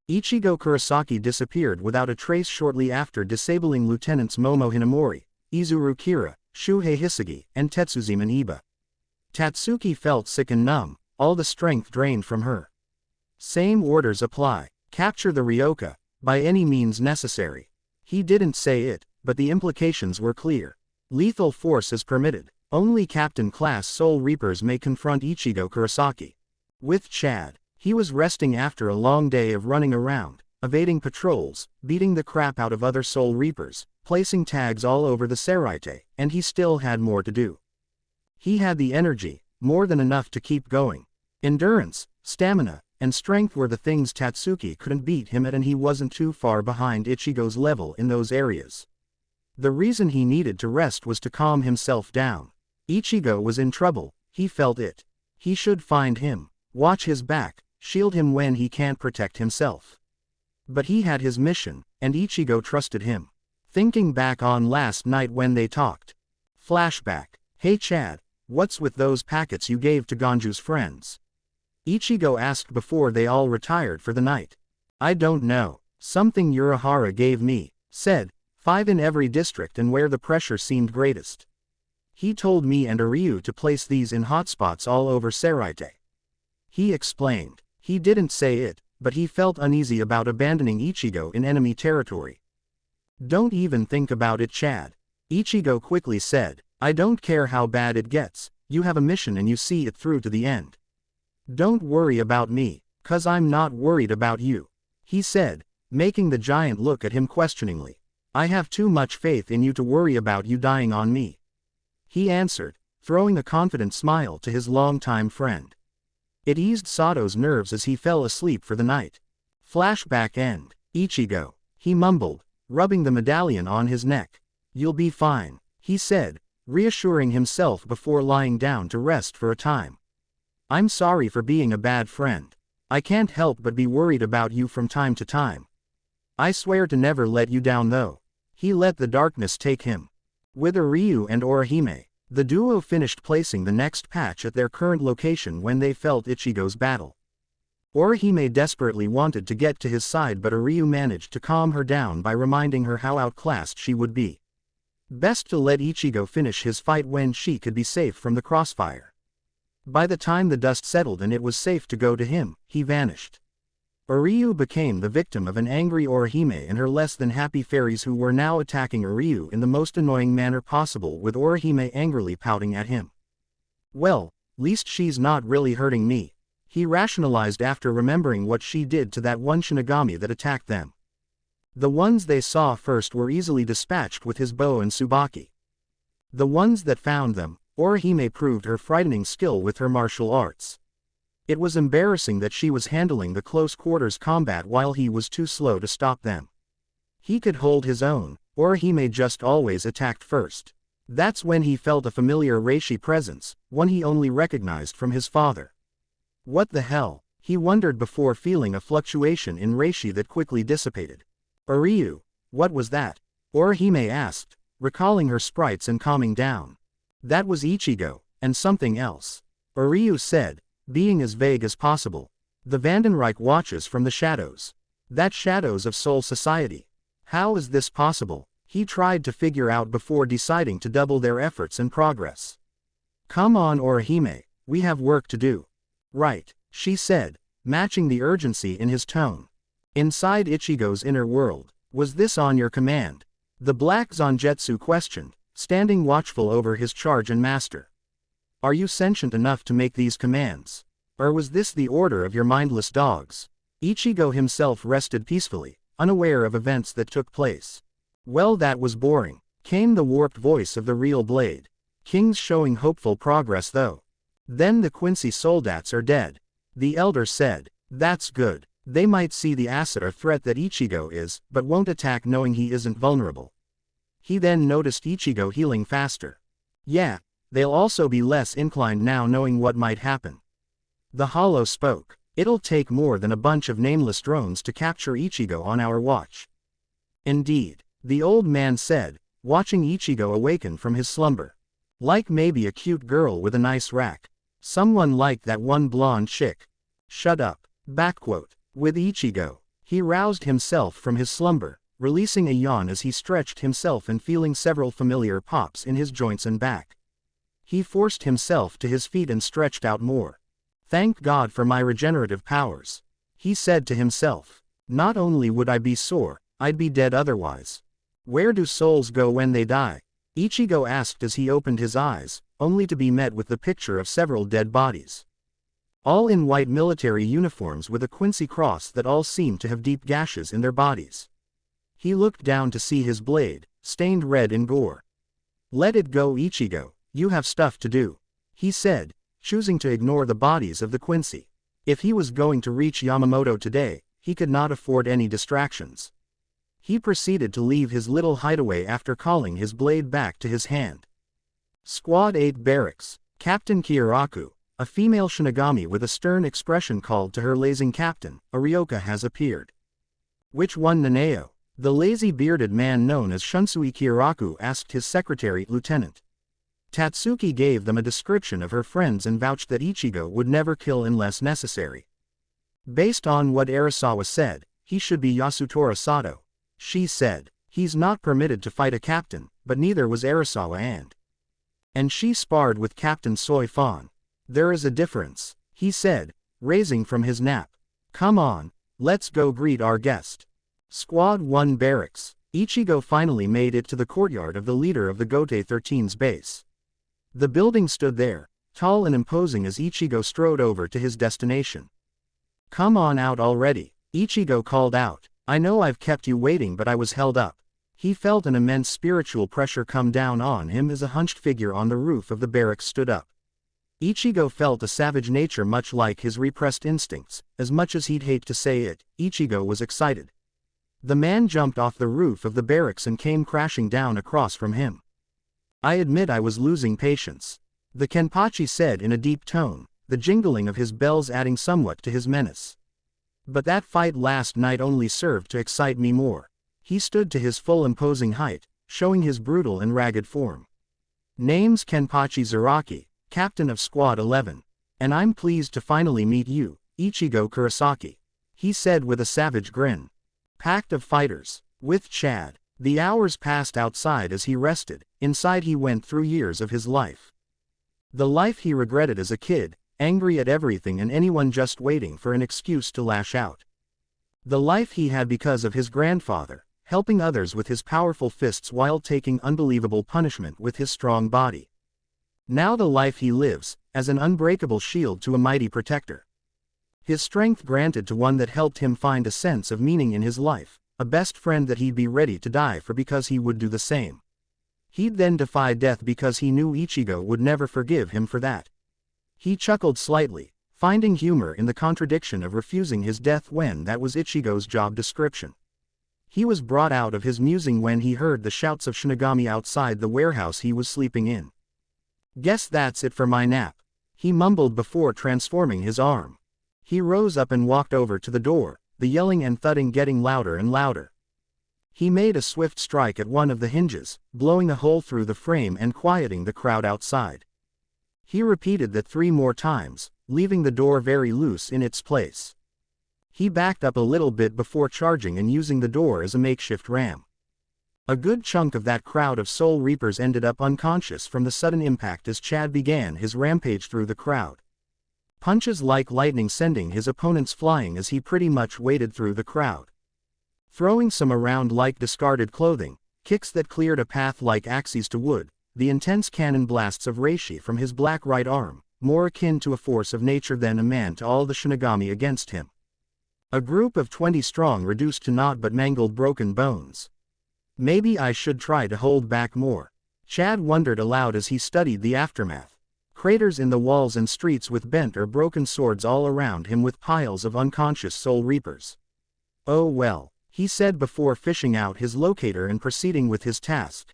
Ichigo Kurosaki disappeared without a trace shortly after disabling Lieutenants Momo Hinamori, Izuru Kira, Shuhei Hisagi, and Tetsuziman Iba. Tatsuki felt sick and numb, all the strength drained from her. Same orders apply. Capture the Ryoka, by any means necessary. He didn't say it, but the implications were clear. Lethal force is permitted. Only Captain-class Soul Reapers may confront Ichigo Kurosaki. With Chad, he was resting after a long day of running around, evading patrols, beating the crap out of other Soul Reapers, placing tags all over the Seraite, and he still had more to do. He had the energy, more than enough to keep going. Endurance, stamina, and strength were the things Tatsuki couldn't beat him at, and he wasn't too far behind Ichigo's level in those areas. The reason he needed to rest was to calm himself down. Ichigo was in trouble, he felt it. He should find him, watch his back, shield him when he can't protect himself. But he had his mission, and Ichigo trusted him. Thinking back on last night when they talked. Flashback. Hey Chad, what's with those packets you gave to Ganju's friends? Ichigo asked before they all retired for the night. I don't know. Something Urahara gave me, said, 5 in every district and where the pressure seemed greatest. He told me and Aryu to place these in hotspots all over Seraite. He explained. He didn't say it, but he felt uneasy about abandoning Ichigo in enemy territory. Don't even think about it, Chad. Ichigo quickly said, I don't care how bad it gets, you have a mission and you see it through to the end. Don't worry about me, 'cause I'm not worried about you. He said, making the giant look at him questioningly. I have too much faith in you to worry about you dying on me. He answered, throwing a confident smile to his longtime friend. It eased Sato's nerves as he fell asleep for the night. Flashback end. Ichigo. He mumbled, rubbing the medallion on his neck. You'll be fine, he said, reassuring himself before lying down to rest for a time. I'm sorry for being a bad friend. I can't help but be worried about you from time to time. I swear to never let you down though. He let the darkness take him. With Ryu and Orihime, the duo finished placing the next patch at their current location when they felt Ichigo's battle. Orihime desperately wanted to get to his side, but Ryu managed to calm her down by reminding her how outclassed she would be. Best to let Ichigo finish his fight when she could be safe from the crossfire. By the time the dust settled and it was safe to go to him, he vanished. Ryu became the victim of an angry Orihime and her less than happy fairies, who were now attacking Ryu in the most annoying manner possible, with Orihime angrily pouting at him. Well, least she's not really hurting me, he rationalized after remembering what she did to that one Shinigami that attacked them. The ones they saw first were easily dispatched with his bow and Tsubaki. The ones that found them, Orihime proved her frightening skill with her martial arts. It was embarrassing that she was handling the close quarters combat while he was too slow to stop them. He could hold his own, Orihime just always attacked first. That's when he felt a familiar reishi presence, one he only recognized from his father. What the hell, he wondered before feeling a fluctuation in reishi that quickly dissipated. Ryu, what was that? Orihime asked, recalling her sprites and calming down. That was Ichigo, and something else. Ryu said, being as vague as possible. The Vandenreich watches from the shadows. That shadows of Soul Society. How is this possible? He tried to figure out before deciding to double their efforts and progress. Come on Orihime, we have work to do. Right, she said, matching the urgency in his tone. Inside Ichigo's inner world, was this on your command? The Black Zangetsu questioned, standing watchful over his charge and master. Are you sentient enough to make these commands? Or was this the order of your mindless dogs? Ichigo himself rested peacefully, unaware of events that took place. Well, that was boring, came the warped voice of the real Blade. King's showing hopeful progress though. Then the Quincy soldats are dead. The elder said, that's good. They might see the acid or threat that Ichigo is, but won't attack knowing he isn't vulnerable. He then noticed Ichigo healing faster. Yeah, they'll also be less inclined now knowing what might happen. The Hollow spoke. It'll take more than a bunch of nameless drones to capture Ichigo on our watch. Indeed, the old man said, watching Ichigo awaken from his slumber. Like maybe a cute girl with a nice rack. Someone like that one blonde chick. Shut up. Backquote. With Ichigo, he roused himself from his slumber, releasing a yawn as he stretched himself and feeling several familiar pops in his joints and back. He forced himself to his feet and stretched out more. Thank God for my regenerative powers, he said to himself. Not only would I be sore, I'd be dead otherwise. Where do souls go when they die? Ichigo asked as he opened his eyes, only to be met with the picture of several dead bodies. All in white military uniforms with a Quincy cross that all seemed to have deep gashes in their bodies. He looked down to see his blade, stained red in gore. Let it go Ichigo, you have stuff to do, he said, choosing to ignore the bodies of the Quincy. If he was going to reach Yamamoto today, he could not afford any distractions. He proceeded to leave his little hideaway after calling his blade back to his hand. Squad 8 Barracks, Captain Kiraku, a female Shinigami with a stern expression called to her lazing captain, Arioka, has appeared. Which one Naneo? The lazy bearded man known as Shunsui Kiraku asked his secretary, Lieutenant. Tatsuki gave them a description of her friends and vouched that Ichigo would never kill unless necessary. Based on what Arasawa said, he should be Yasutora Sato. She said, he's not permitted to fight a captain, but neither was Arasawa and she sparred with Captain Soy Fan. There is a difference, he said, raising from his nap. Come on, let's go greet our guest. Squad 1 Barracks, Ichigo finally made it to the courtyard of the leader of the Gote 13's base. The building stood there, tall and imposing as Ichigo strode over to his destination. Come on out already, Ichigo called out. I know I've kept you waiting, but I was held up. He felt an immense spiritual pressure come down on him as a hunched figure on the roof of the barracks stood up. Ichigo felt a savage nature much like his repressed instincts. As much as he'd hate to say it, Ichigo was excited. The man jumped off the roof of the barracks and came crashing down across from him. I admit I was losing patience, the Kenpachi said in a deep tone, the jingling of his bells adding somewhat to his menace. But that fight last night only served to excite me more. He stood to his full imposing height, showing his brutal and ragged form. Name's Kenpachi Zaraki, captain of Squad 11. And I'm pleased to finally meet you, Ichigo Kurosaki, he said with a savage grin. Pact of fighters. With Chad. The hours passed outside as he rested. Inside he went through years of his life. The life he regretted as a kid, angry at everything and anyone just waiting for an excuse to lash out. The life he had because of his grandfather, helping others with his powerful fists while taking unbelievable punishment with his strong body. Now the life he lives, as an unbreakable shield to a mighty protector. His strength granted to one that helped him find a sense of meaning in his life, a best friend that he'd be ready to die for because he would do the same. He'd then defy death because he knew Ichigo would never forgive him for that. He chuckled slightly, finding humor in the contradiction of refusing his death when that was Ichigo's job description. He was brought out of his musing when he heard the shouts of Shinigami outside the warehouse he was sleeping in. Guess that's it for my nap, he mumbled before transforming his arm. He rose up and walked over to the door, the yelling and thudding getting louder and louder. He made a swift strike at one of the hinges, blowing a hole through the frame and quieting the crowd outside. He repeated that 3 more times, leaving the door very loose in its place. He backed up a little bit before charging and using the door as a makeshift ram. A good chunk of that crowd of Soul Reapers ended up unconscious from the sudden impact as Chad began his rampage through the crowd. Punches like lightning sending his opponents flying as he pretty much waded through the crowd. Throwing some around like discarded clothing, kicks that cleared a path like axes to wood, the intense cannon blasts of reishi from his black right arm, more akin to a force of nature than a man to all the Shinigami against him. A group of 20 strong reduced to naught but mangled broken bones. Maybe I should try to hold back more. Chad wondered aloud as he studied the aftermath. Craters in the walls and streets with bent or broken swords all around him with piles of unconscious Soul Reapers. Oh well, he said before fishing out his locator and proceeding with his task.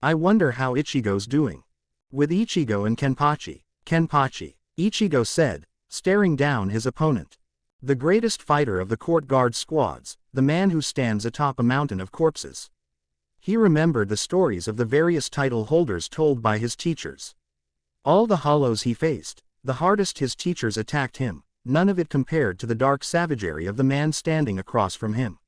I wonder how Ichigo's doing. With Ichigo and Kenpachi. Kenpachi, Ichigo said, staring down his opponent. The greatest fighter of the court guard squads, the man who stands atop a mountain of corpses. He remembered the stories of the various title holders told by his teachers. All the hollows he faced, the hardest his teachers attacked him, none of it compared to the dark savagery of the man standing across from him.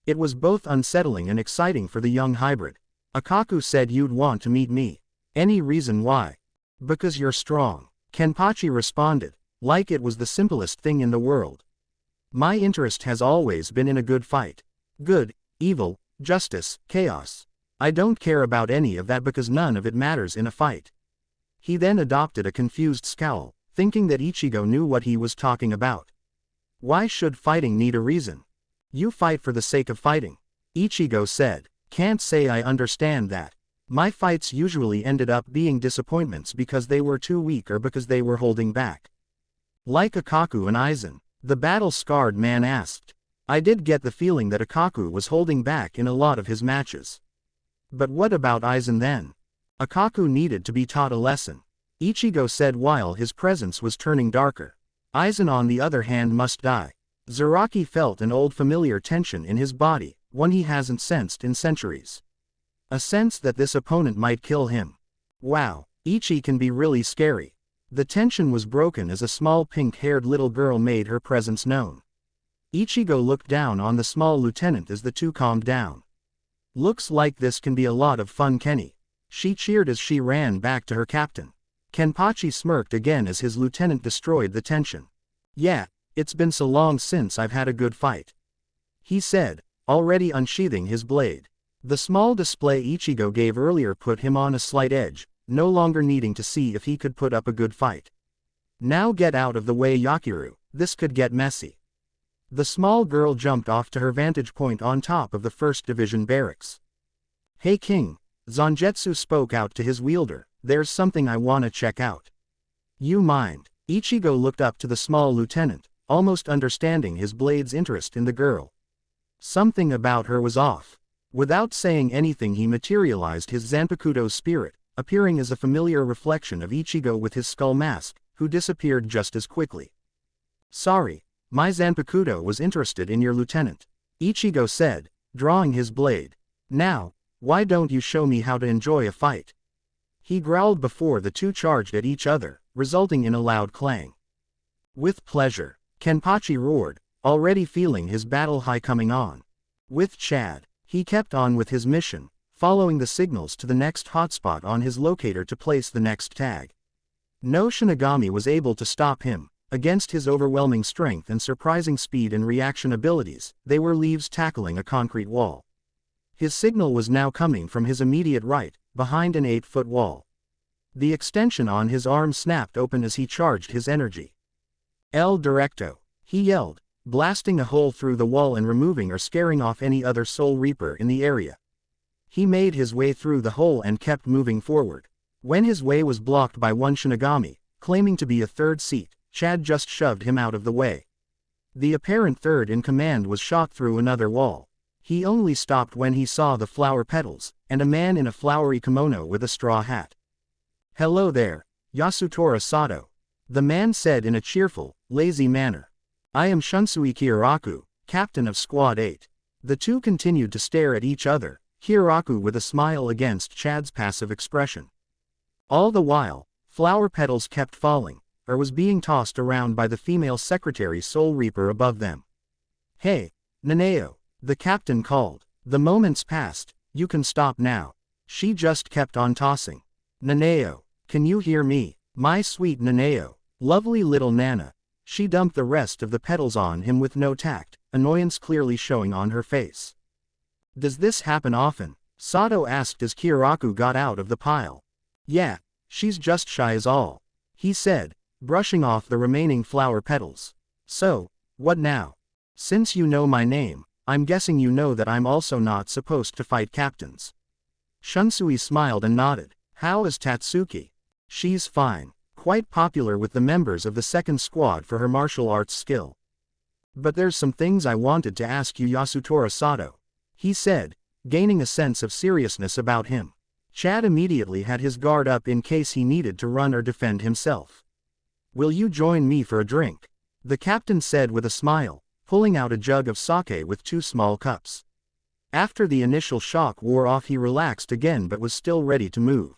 It was both unsettling and exciting for the young hybrid. Akaku said you'd want to meet me. Any reason why? Because you're strong. Kenpachi responded, like it was the simplest thing in the world. My interest has always been in a good fight. Good, evil, justice, chaos. I don't care about any of that because none of it matters in a fight. He then adopted a confused scowl, thinking that Ichigo knew what he was talking about. Why should fighting need a reason? You fight for the sake of fighting. Ichigo said, can't say I understand that. My fights usually ended up being disappointments because they were too weak or because they were holding back. Like Akaku and Aizen, the battle-scarred man asked. I did get the feeling that Akaku was holding back in a lot of his matches. But what about Aizen then? Akaku needed to be taught a lesson. Ichigo said while his presence was turning darker. Aizen on the other hand must die. Zaraki felt an old familiar tension in his body, one he hasn't sensed in centuries. A sense that this opponent might kill him. Wow, Ichi can be really scary. The tension was broken as a small pink-haired little girl made her presence known. Ichigo looked down on the small lieutenant as the two calmed down. Looks like this can be a lot of fun, Kenny. She cheered as she ran back to her captain. Kenpachi smirked again as his lieutenant destroyed the tension. Yeah, it's been so long since I've had a good fight, he said, already unsheathing his blade. The small display Ichigo gave earlier put him on a slight edge, no longer needing to see if he could put up a good fight. Now get out of the way, Yakiru, this could get messy. The small girl jumped off to her vantage point on top of the 1st Division barracks. Hey King, Zangetsu spoke out to his wielder, there's something I wanna check out. You mind? Ichigo looked up to the small lieutenant, almost understanding his blade's interest in the girl. Something about her was off. Without saying anything he materialized his Zanpakuto's spirit, appearing as a familiar reflection of Ichigo with his skull mask, who disappeared just as quickly. Sorry, my Zanpakuto was interested in your lieutenant. Ichigo said, drawing his blade. Now, why don't you show me how to enjoy a fight? He growled before the two charged at each other, resulting in a loud clang. With pleasure, Kenpachi roared, already feeling his battle high coming on. With Chad, he kept on with his mission, following the signals to the next hotspot on his locator to place the next tag. No Shinigami was able to stop him. Against his overwhelming strength and surprising speed and reaction abilities, they were leaves tackling a concrete wall. His signal was now coming from his immediate right, behind an 8-foot wall. The extension on his arm snapped open as he charged his energy. El Directo, he yelled, blasting a hole through the wall and removing or scaring off any other Soul Reaper in the area. He made his way through the hole and kept moving forward. When his way was blocked by one Shinigami, claiming to be a third seat, Chad just shoved him out of the way. The apparent third in command was shot through another wall. He only stopped when he saw the flower petals, and a man in a flowery kimono with a straw hat. Hello there, Yasutora Sato. The man said in a cheerful, lazy manner. I am Shunsui Kyoraku, captain of Squad 8. The two continued to stare at each other, Kyoraku with a smile against Chad's passive expression. All the while, flower petals kept falling, or was being tossed around by the female secretary Soul Reaper above them. Hey, Naneo, the captain called. The moments passed, you can stop now. She just kept on tossing. Naneo, can you hear me? My sweet Naneo, lovely little Nana. She dumped the rest of the petals on him with no tact, annoyance clearly showing on her face. Does this happen often? Sato asked as Kyoraku got out of the pile. Yeah, she's just shy is all. He said, brushing off the remaining flower petals. So, what now? Since you know my name, I'm guessing you know that I'm also not supposed to fight captains. Shunsui smiled and nodded. How is Tatsuki? She's fine, quite popular with the members of the second squad for her martial arts skill. But there's some things I wanted to ask you, Yasutora Sato. He said, gaining a sense of seriousness about him. Chad immediately had his guard up in case he needed to run or defend himself. Will you join me for a drink? The captain said with a smile, pulling out a jug of sake with 2 small cups. After the initial shock wore off, he relaxed again but was still ready to move.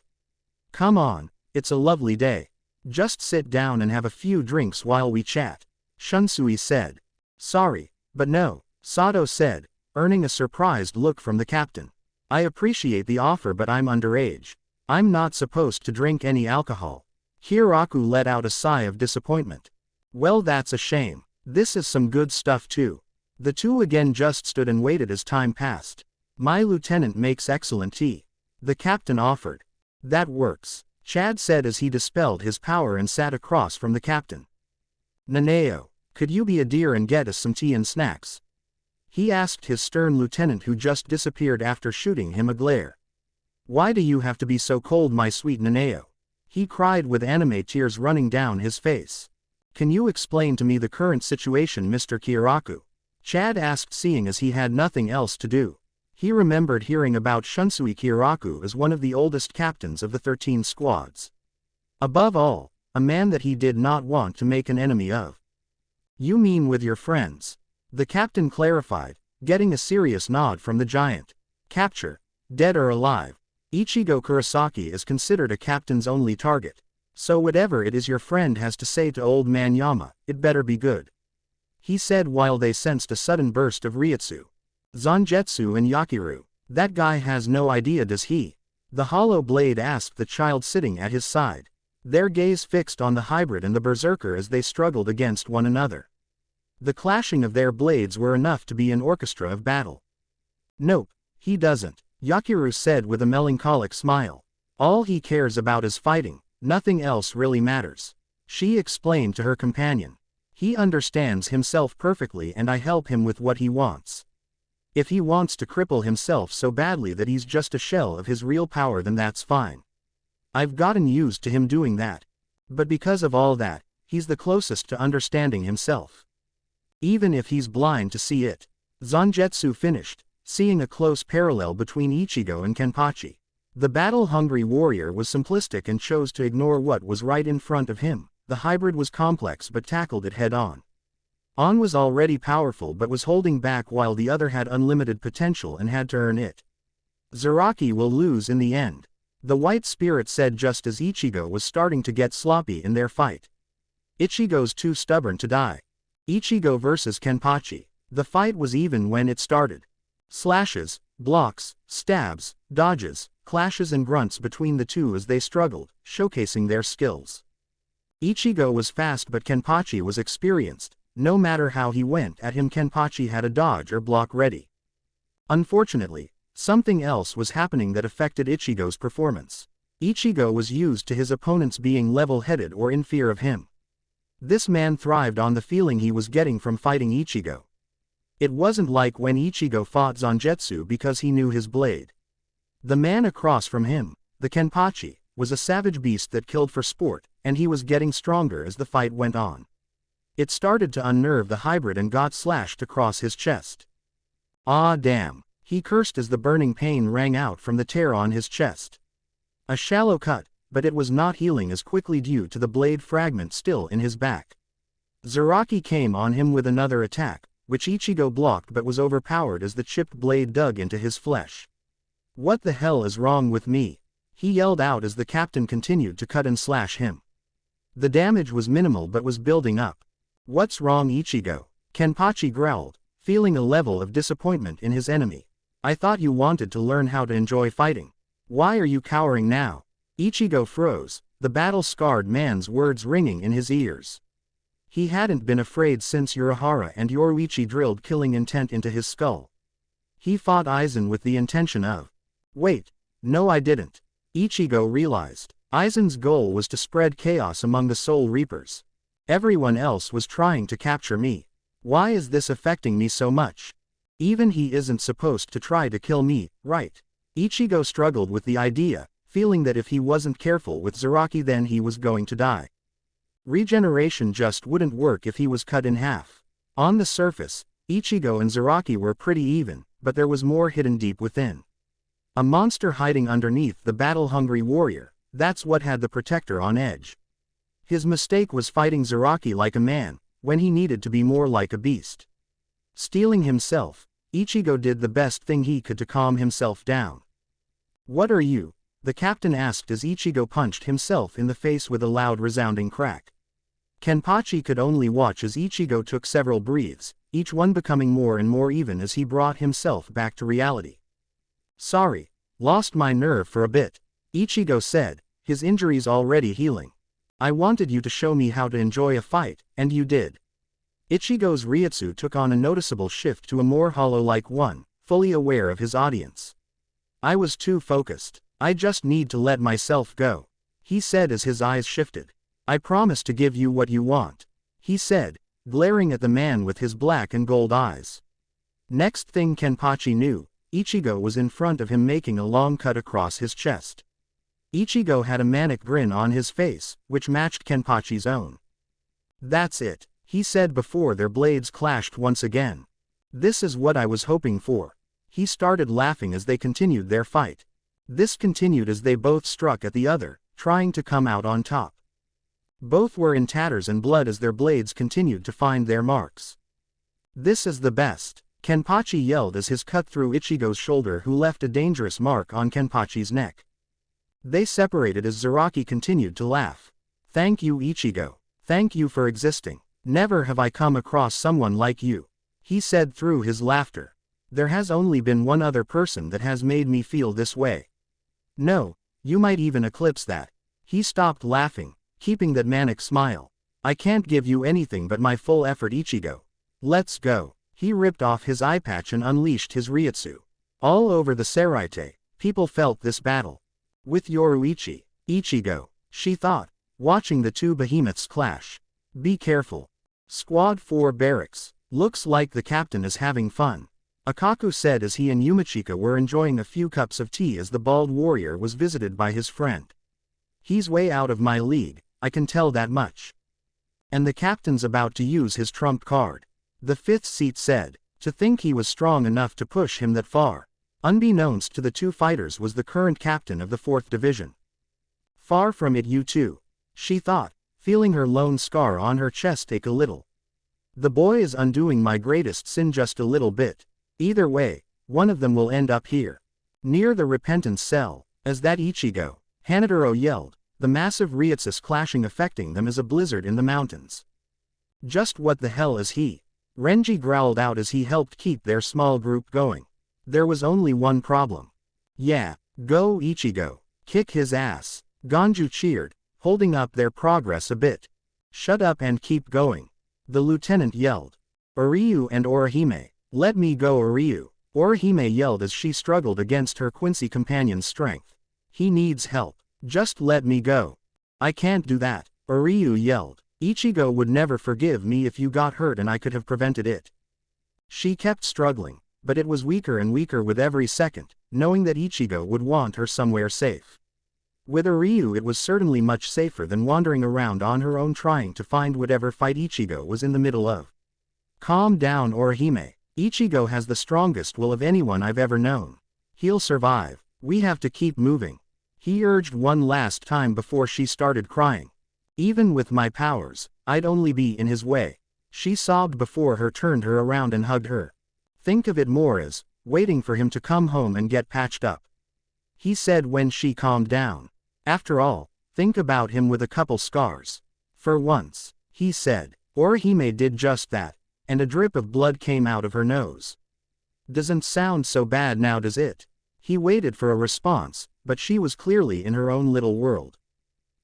Come on, it's a lovely day. Just sit down and have a few drinks while we chat, Shunsui said. Sorry, but no, Sato said, earning a surprised look from the captain. I appreciate the offer but I'm underage. I'm not supposed to drink any alcohol. Kyoraku let out a sigh of disappointment. Well, that's a shame. This is some good stuff too. The two again just stood and waited as time passed. My lieutenant makes excellent tea. The captain offered. That works, Chad said as he dispelled his power and sat across from the captain. Naneo, could you be a dear and get us some tea and snacks? He asked his stern lieutenant who just disappeared after shooting him a glare. Why do you have to be so cold, my sweet Naneo? He cried with anime tears running down his face. Can you explain to me the current situation, Mr. Kyoraku? Chad asked, seeing as he had nothing else to do. He remembered hearing about Shunsui Kyoraku as one of the oldest captains of the 13 squads. Above all, a man that he did not want to make an enemy of. You mean with your friends? The captain clarified, getting a serious nod from the giant. Capture, dead or alive, Ichigo Kurosaki is considered a captain's only target. So whatever it is your friend has to say to old man Yama, it better be good. He said while they sensed a sudden burst of Ryutsu. Zangetsu and Yakiru. That guy has no idea, does he? The hollow blade asked the child sitting at his side. Their gaze fixed on the hybrid and the berserker as they struggled against one another. The clashing of their blades were enough to be an orchestra of battle. Nope, he doesn't, Yakiru said with a melancholic smile. All he cares about is fighting, nothing else really matters. She explained to her companion. He understands himself perfectly and I help him with what he wants. If he wants to cripple himself so badly that he's just a shell of his real power, then that's fine. I've gotten used to him doing that. But because of all that, he's the closest to understanding himself. Even if he's blind to see it. Zangetsu finished, seeing a close parallel between Ichigo and Kenpachi. The battle-hungry warrior was simplistic and chose to ignore what was right in front of him. The hybrid was complex but tackled it head-on. On was already powerful but was holding back while the other had unlimited potential and had to earn it. Zaraki will lose in the end. The White Spirit said just as Ichigo was starting to get sloppy in their fight. Ichigo's too stubborn to die. Ichigo vs Kenpachi. The fight was even when it started. Slashes, blocks, stabs, dodges, clashes and grunts between the two as they struggled, showcasing their skills. Ichigo was fast but Kenpachi was experienced. No matter how he went at him, Kenpachi had a dodge or block ready. Unfortunately, something else was happening that affected Ichigo's performance. Ichigo was used to his opponents being level-headed or in fear of him. This man thrived on the feeling he was getting from fighting Ichigo. It wasn't like when Ichigo fought Zangetsu because he knew his blade. The man across from him, the Kenpachi, was a savage beast that killed for sport, and he was getting stronger as the fight went on. It started to unnerve the hybrid and got slashed across his chest. Ah damn, he cursed as the burning pain rang out from the tear on his chest. A shallow cut, but it was not healing as quickly due to the blade fragment still in his back. Zaraki came on him with another attack, which Ichigo blocked but was overpowered as the chipped blade dug into his flesh. What the hell is wrong with me? He yelled out as the captain continued to cut and slash him. The damage was minimal but was building up. What's wrong, Ichigo? Kenpachi growled, feeling a level of disappointment in his enemy. I thought you wanted to learn how to enjoy fighting. Why are you cowering now? Ichigo froze, the battle-scarred man's words ringing in his ears. He hadn't been afraid since Urahara and Yoruichi drilled killing intent into his skull. He fought Aizen with the intention of. Wait, no I didn't. Ichigo realized. Aizen's goal was to spread chaos among the Soul Reapers. Everyone else was trying to capture me. Why is this affecting me so much? Even he isn't supposed to try to kill me, right? Ichigo struggled with the idea, feeling that if he wasn't careful with Zaraki then he was going to die. Regeneration just wouldn't work if he was cut in half. On the surface, Ichigo and Zaraki were pretty even, but there was more hidden deep within. A monster hiding underneath the battle-hungry warrior, that's what had the protector on edge. His mistake was fighting Zaraki like a man, when he needed to be more like a beast. Steeling himself, Ichigo did the best thing he could to calm himself down. What are you? The captain asked as Ichigo punched himself in the face with a loud resounding crack. Kenpachi could only watch as Ichigo took several breaths, each one becoming more and more even as he brought himself back to reality. Sorry, lost my nerve for a bit, Ichigo said, his injuries already healing. I wanted you to show me how to enjoy a fight, and you did. Ichigo's Ryutsu took on a noticeable shift to a more hollow-like one, fully aware of his audience. I was too focused. I just need to let myself go, he said as his eyes shifted. I promise to give you what you want, he said, glaring at the man with his black and gold eyes. Next thing Kenpachi knew, Ichigo was in front of him making a long cut across his chest. Ichigo had a manic grin on his face, which matched Kenpachi's own. That's it, he said before their blades clashed once again. This is what I was hoping for. He started laughing as they continued their fight. This continued as they both struck at the other, trying to come out on top. Both were in tatters and blood as their blades continued to find their marks. This is the best, Kenpachi yelled as his cut through Ichigo's shoulder, who left a dangerous mark on Kenpachi's neck. They separated as Zaraki continued to laugh. Thank you, Ichigo. Thank you for existing. Never have I come across someone like you, he said through his laughter. There has only been one other person that has made me feel this way. No, you might even eclipse that. He stopped laughing, keeping that manic smile. I can't give you anything but my full effort, Ichigo. Let's go. He ripped off his eye patch and unleashed his Ryutsu. All over the Seraite, people felt this battle. With Yoruichi, Ichigo, she thought, watching the two behemoths clash. Be careful. Squad 4 barracks. Looks like the captain is having fun, Akaku said as he and Yumachika were enjoying a few cups of tea as the bald warrior was visited by his friend. He's way out of my league, I can tell that much. And the captain's about to use his trump card. The fifth seat said, to think he was strong enough to push him that far. Unbeknownst to the two fighters was the current captain of the 4th division. Far from it, you two, she thought, feeling her lone scar on her chest ache a little. The boy is undoing my greatest sin just a little bit. Either way, one of them will end up here. Near the repentance cell, as that Ichigo, Hanataro yelled, the massive Ryutsus clashing affecting them as a blizzard in the mountains. Just what the hell is he? Renji growled out as he helped keep their small group going. There was only one problem. Yeah, go Ichigo. Kick his ass. Ganju cheered, holding up their progress a bit. Shut up and keep going. The lieutenant yelled. Uryu and Orihime, let me go Uryu. Orihime yelled as she struggled against her Quincy companion's strength. He needs help. Just let me go. I can't do that, Uryu yelled. Ichigo would never forgive me if you got hurt and I could have prevented it. She kept struggling, but it was weaker and weaker with every second, knowing that Ichigo would want her somewhere safe. With Uryu it was certainly much safer than wandering around on her own trying to find whatever fight Ichigo was in the middle of. Calm down Orihime. Ichigo has the strongest will of anyone I've ever known. He'll survive. We have to keep moving. He urged one last time before she started crying. Even with my powers, I'd only be in his way. She sobbed before he turned her around and hugged her. Think of it more as, waiting for him to come home and get patched up. He said when she calmed down. After all, think about him with a couple scars. For once, he said. Orihime did just that, and a drip of blood came out of her nose. Doesn't sound so bad now does it? He waited for a response, but she was clearly in her own little world.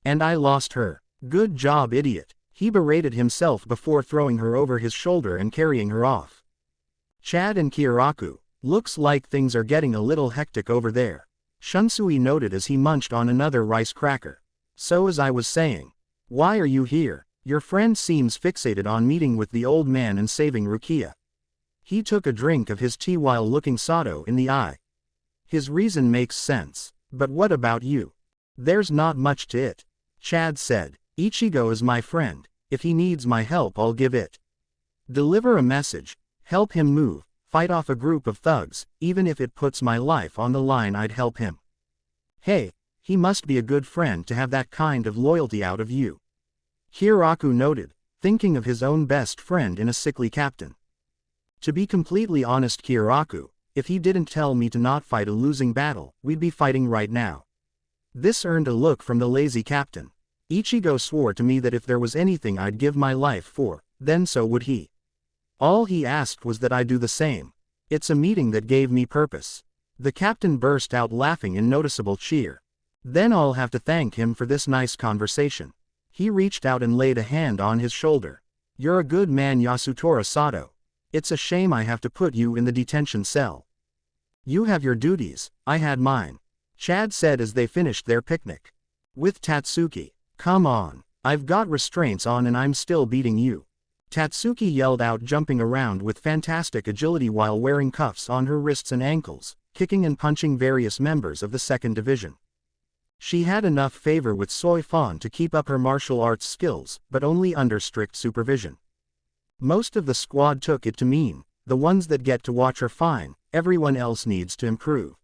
And I lost her. Good job idiot. He berated himself before throwing her over his shoulder and carrying her off. Chad and Kyoraku, looks like things are getting a little hectic over there. Shunsui noted as he munched on another rice cracker. So as I was saying. Why are you here? Your friend seems fixated on meeting with the old man and saving Rukia. He took a drink of his tea while looking Sato in the eye. His reason makes sense, but what about you? There's not much to it. Chad said, Ichigo is my friend, if he needs my help I'll give it. Deliver a message, help him move, fight off a group of thugs, even if it puts my life on the line I'd help him. Hey, he must be a good friend to have that kind of loyalty out of you. Kyoraku noted, thinking of his own best friend in a sickly captain. To be completely honest Kyoraku, if he didn't tell me to not fight a losing battle, we'd be fighting right now. This earned a look from the lazy captain. Ichigo swore to me that if there was anything I'd give my life for, then so would he. All he asked was that I do the same. It's a meeting that gave me purpose. The captain burst out laughing in noticeable cheer. Then I'll have to thank him for this nice conversation. He reached out and laid a hand on his shoulder. You're a good man Yasutora Sato. It's a shame I have to put you in the detention cell. You have your duties, I had mine. Chad said as they finished their picnic. With Tatsuki. Come on, I've got restraints on and I'm still beating you. Tatsuki yelled out jumping around with fantastic agility while wearing cuffs on her wrists and ankles, kicking and punching various members of the second division. She had enough favor with Soi Fan to keep up her martial arts skills, but only under strict supervision. Most of the squad took it to mean, the ones that get to watch are fine, everyone else needs to improve.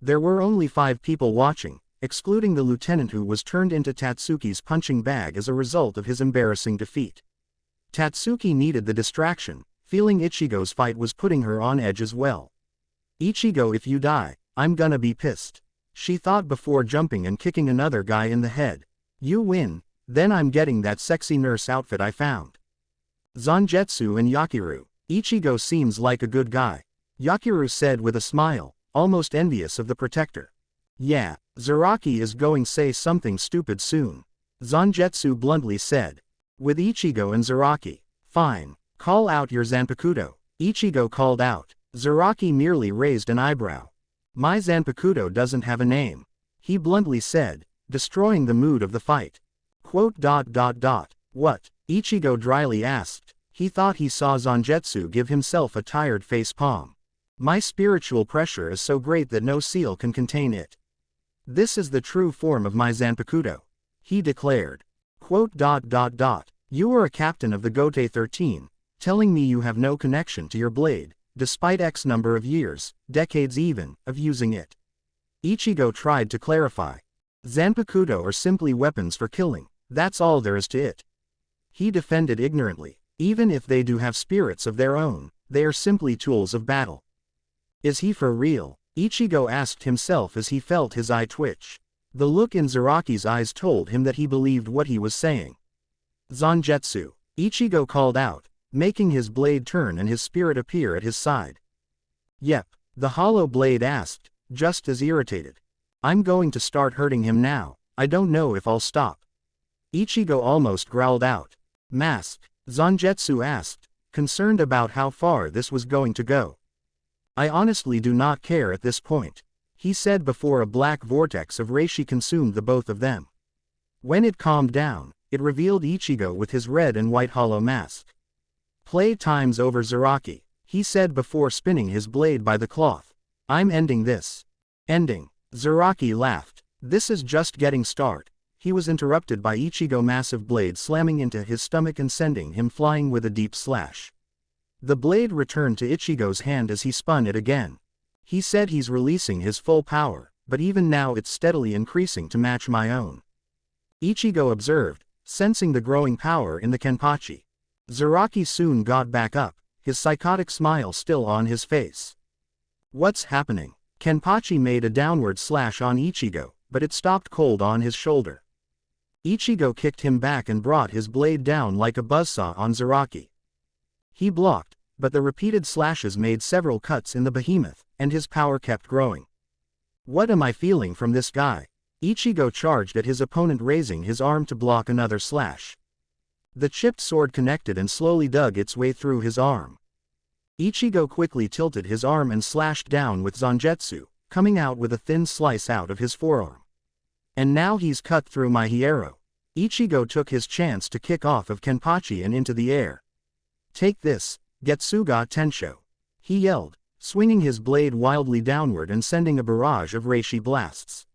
There were only 5 people watching, excluding the lieutenant who was turned into Tatsuki's punching bag as a result of his embarrassing defeat. Tatsuki needed the distraction, feeling Ichigo's fight was putting her on edge as well. Ichigo, if you die, I'm gonna be pissed. She thought before jumping and kicking another guy in the head. You win, then I'm getting that sexy nurse outfit I found. Zangetsu and Yakiru. Ichigo seems like a good guy. Yakiru said with a smile, almost envious of the protector. Yeah, Zaraki is going to say something stupid soon. Zangetsu bluntly said. With Ichigo and Zaraki. Fine, call out your Zanpakuto. Ichigo called out. Zaraki merely raised an eyebrow. My Zanpakuto doesn't have a name. He bluntly said, destroying the mood of the fight. What? Ichigo dryly asked. He thought he saw Zangetsu give himself a tired face palm. My spiritual pressure is so great that no seal can contain it. This is the true form of my Zanpakuto. He declared. You are a captain of the Gote 13, telling me you have no connection to your blade, despite X number of years, decades even, of using it. Ichigo tried to clarify. Zanpakuto are simply weapons for killing, that's all there is to it. He defended ignorantly. Even if they do have spirits of their own, they are simply tools of battle. Is he for real? Ichigo asked himself as he felt his eye twitch. The look in Zaraki's eyes told him that he believed what he was saying. Zangetsu, Ichigo called out, making his blade turn and his spirit appear at his side. Yep, the hollow blade asked, just as irritated. I'm going to start hurting him now, I don't know if I'll stop. Ichigo almost growled out. Mask, Zangetsu asked, concerned about how far this was going to go. I honestly do not care at this point, he said before a black vortex of reishi consumed the both of them. When it calmed down, it revealed Ichigo with his red and white hollow mask. Play time's over, Zaraki, he said before spinning his blade by the cloth. I'm ending this. Ending. Zaraki laughed. This is just getting started. He was interrupted by Ichigo's massive blade slamming into his stomach and sending him flying with a deep slash. The blade returned to Ichigo's hand as he spun it again. He said he's releasing his full power, but even now it's steadily increasing to match my own. Ichigo observed, sensing the growing power in the Kenpachi. Zaraki soon got back up, his psychotic smile still on his face. What's happening? Kenpachi made a downward slash on Ichigo, but it stopped cold on his shoulder. Ichigo kicked him back and brought his blade down like a buzzsaw on Zaraki. He blocked, but the repeated slashes made several cuts in the behemoth, and his power kept growing. What am I feeling from this guy? Ichigo charged at his opponent, raising his arm to block another slash. The chipped sword connected and slowly dug its way through his arm. Ichigo quickly tilted his arm and slashed down with Zangetsu, coming out with a thin slice out of his forearm. And now he's cut through my hierro. Ichigo took his chance to kick off of Kenpachi and into the air. Take this, Getsuga Tensho, he yelled, swinging his blade wildly downward and sending a barrage of reishi blasts.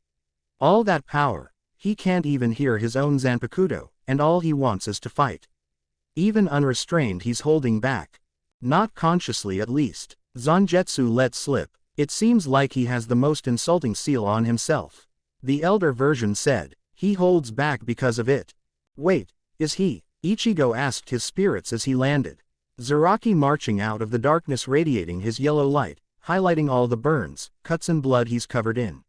All that power, he can't even hear his own Zanpakuto, and all he wants is to fight. Even unrestrained he's holding back. Not consciously at least. Zangetsu let slip. It seems like he has the most insulting seal on himself. The elder version said, he holds back because of it. Wait, is he? Ichigo asked his spirits as he landed. Zaraki marching out of the darkness, radiating his yellow light, highlighting all the burns, cuts and blood he's covered in.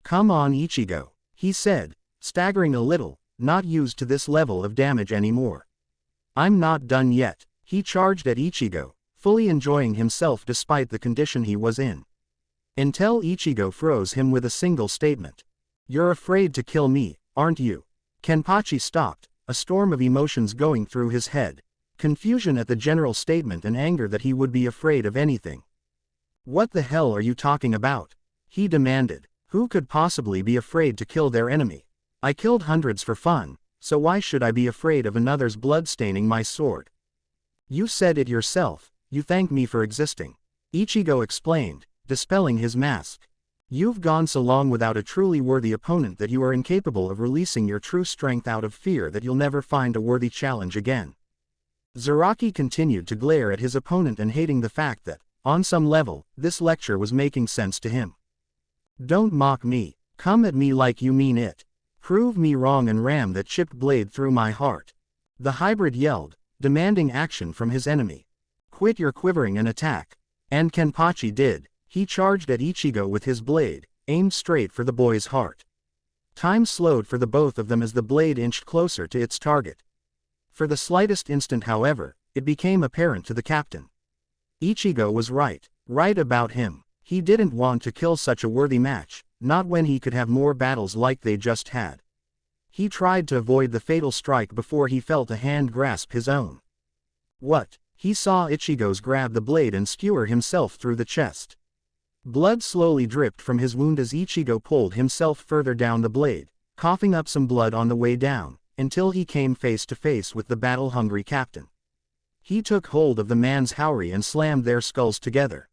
Come on, Ichigo, he said, staggering a little, not used to this level of damage anymore. I'm not done yet. He charged at Ichigo, fully enjoying himself despite the condition he was in. Until Ichigo froze him with a single statement. You're afraid to kill me, aren't you? Kenpachi stopped, a storm of emotions going through his head. Confusion at the general statement and anger that he would be afraid of anything. What the hell are you talking about? He demanded. Who could possibly be afraid to kill their enemy? I killed hundreds for fun, so why should I be afraid of another's blood staining my sword? You said it yourself, you thank me for existing. Ichigo explained, dispelling his mask. You've gone so long without a truly worthy opponent that you are incapable of releasing your true strength out of fear that you'll never find a worthy challenge again. Zaraki continued to glare at his opponent and hating the fact that, on some level, this lecture was making sense to him. Don't mock me, come at me like you mean it. Prove me wrong and ram that chipped blade through my heart. The hybrid yelled, demanding action from his enemy. Quit your quivering and attack. And Kenpachi did. He charged at Ichigo with his blade, aimed straight for the boy's heart. Time slowed for the both of them as the blade inched closer to its target. For the slightest instant, however, it became apparent to the captain. Ichigo was right about him. He didn't want to kill such a worthy match, not when he could have more battles like they just had. He tried to avoid the fatal strike before he felt a hand grasp his own. What? He saw Ichigo's grab the blade and skewer himself through the chest. Blood slowly dripped from his wound as Ichigo pulled himself further down the blade, coughing up some blood on the way down, until he came face to face with the battle-hungry captain. He took hold of the man's haori and slammed their skulls together.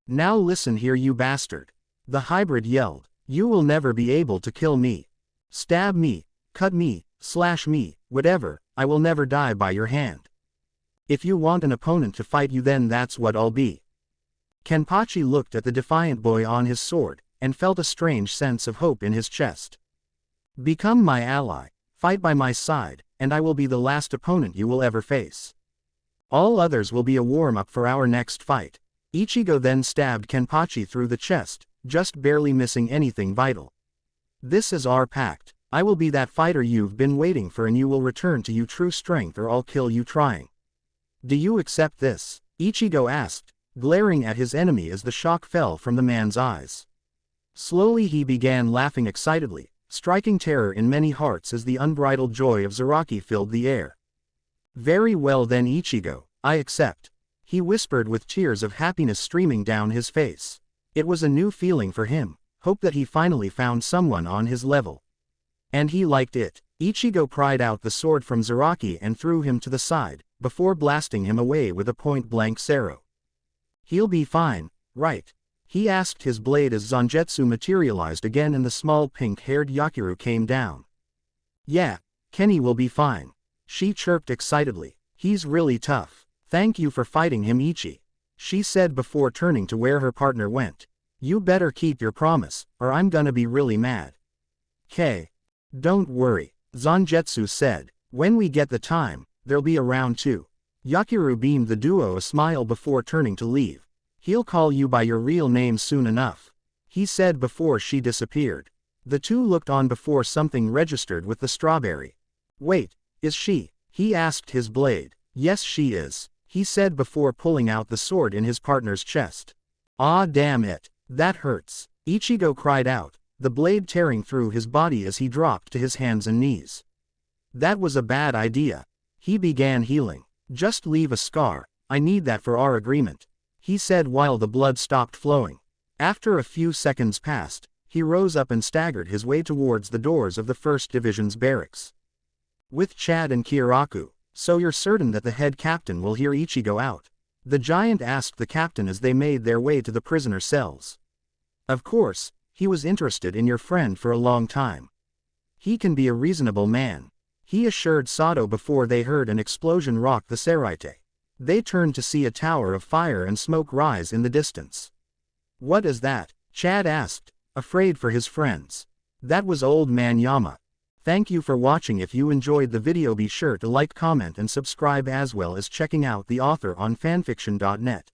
Now listen here, you bastard. The hybrid yelled. You will never be able to kill me. Stab me, cut me, slash me, whatever, I will never die by your hand. If you want an opponent to fight you, then that's what I'll be. Kenpachi looked at the defiant boy on his sword, and felt a strange sense of hope in his chest. Become my ally, fight by my side, and I will be the last opponent you will ever face. All others will be a warm-up for our next fight. Ichigo then stabbed Kenpachi through the chest, just barely missing anything vital. This is our pact. I will be that fighter you've been waiting for and you will return to your true strength or I'll kill you trying. Do you accept this? Ichigo asked, glaring at his enemy as the shock fell from the man's eyes. Slowly he began laughing excitedly, striking terror in many hearts as the unbridled joy of Zaraki filled the air. Very well then Ichigo, I accept. He whispered with tears of happiness streaming down his face. It was a new feeling for him, hope that he finally found someone on his level. And he liked it. Ichigo pried out the sword from Zaraki and threw him to the side, before blasting him away with a point-blank arrow. He'll be fine, right? He asked his blade as Zangetsu materialized again and the small pink-haired Yakiru came down. Yeah, Kenny will be fine. She chirped excitedly. He's really tough. Thank you for fighting him Ichi. She said before turning to where her partner went. You better keep your promise, or I'm gonna be really mad. K. Don't worry, Zangetsu said. When we get the time, there'll be a round 2. Yakiru beamed the duo a smile before turning to leave. He'll call you by your real name soon enough, he said before she disappeared. The two looked on before something registered with the strawberry. Wait, is she? He asked his blade. Yes she is, he said before pulling out the sword in his partner's chest. Ah damn it, that hurts, Ichigo cried out, the blade tearing through his body as he dropped to his hands and knees. That was a bad idea. He began healing. Just leave a scar, I need that for our agreement, he said while the blood stopped flowing. After a few seconds passed, he rose up and staggered his way towards the doors of the 1st Division's barracks. With Chad and Kiraku, so you're certain that the head captain will hear Ichigo out? The giant asked the captain as they made their way to the prisoner cells. Of course, he was interested in your friend for a long time. He can be a reasonable man, he assured Sato before they heard an explosion rock the Seraite. They turned to see a tower of fire and smoke rise in the distance. What is that? Chad asked, afraid for his friends. That was Old Man Yama. Thank you for watching. If you enjoyed the video be sure to like, comment and subscribe as well as checking out the author on fanfiction.net.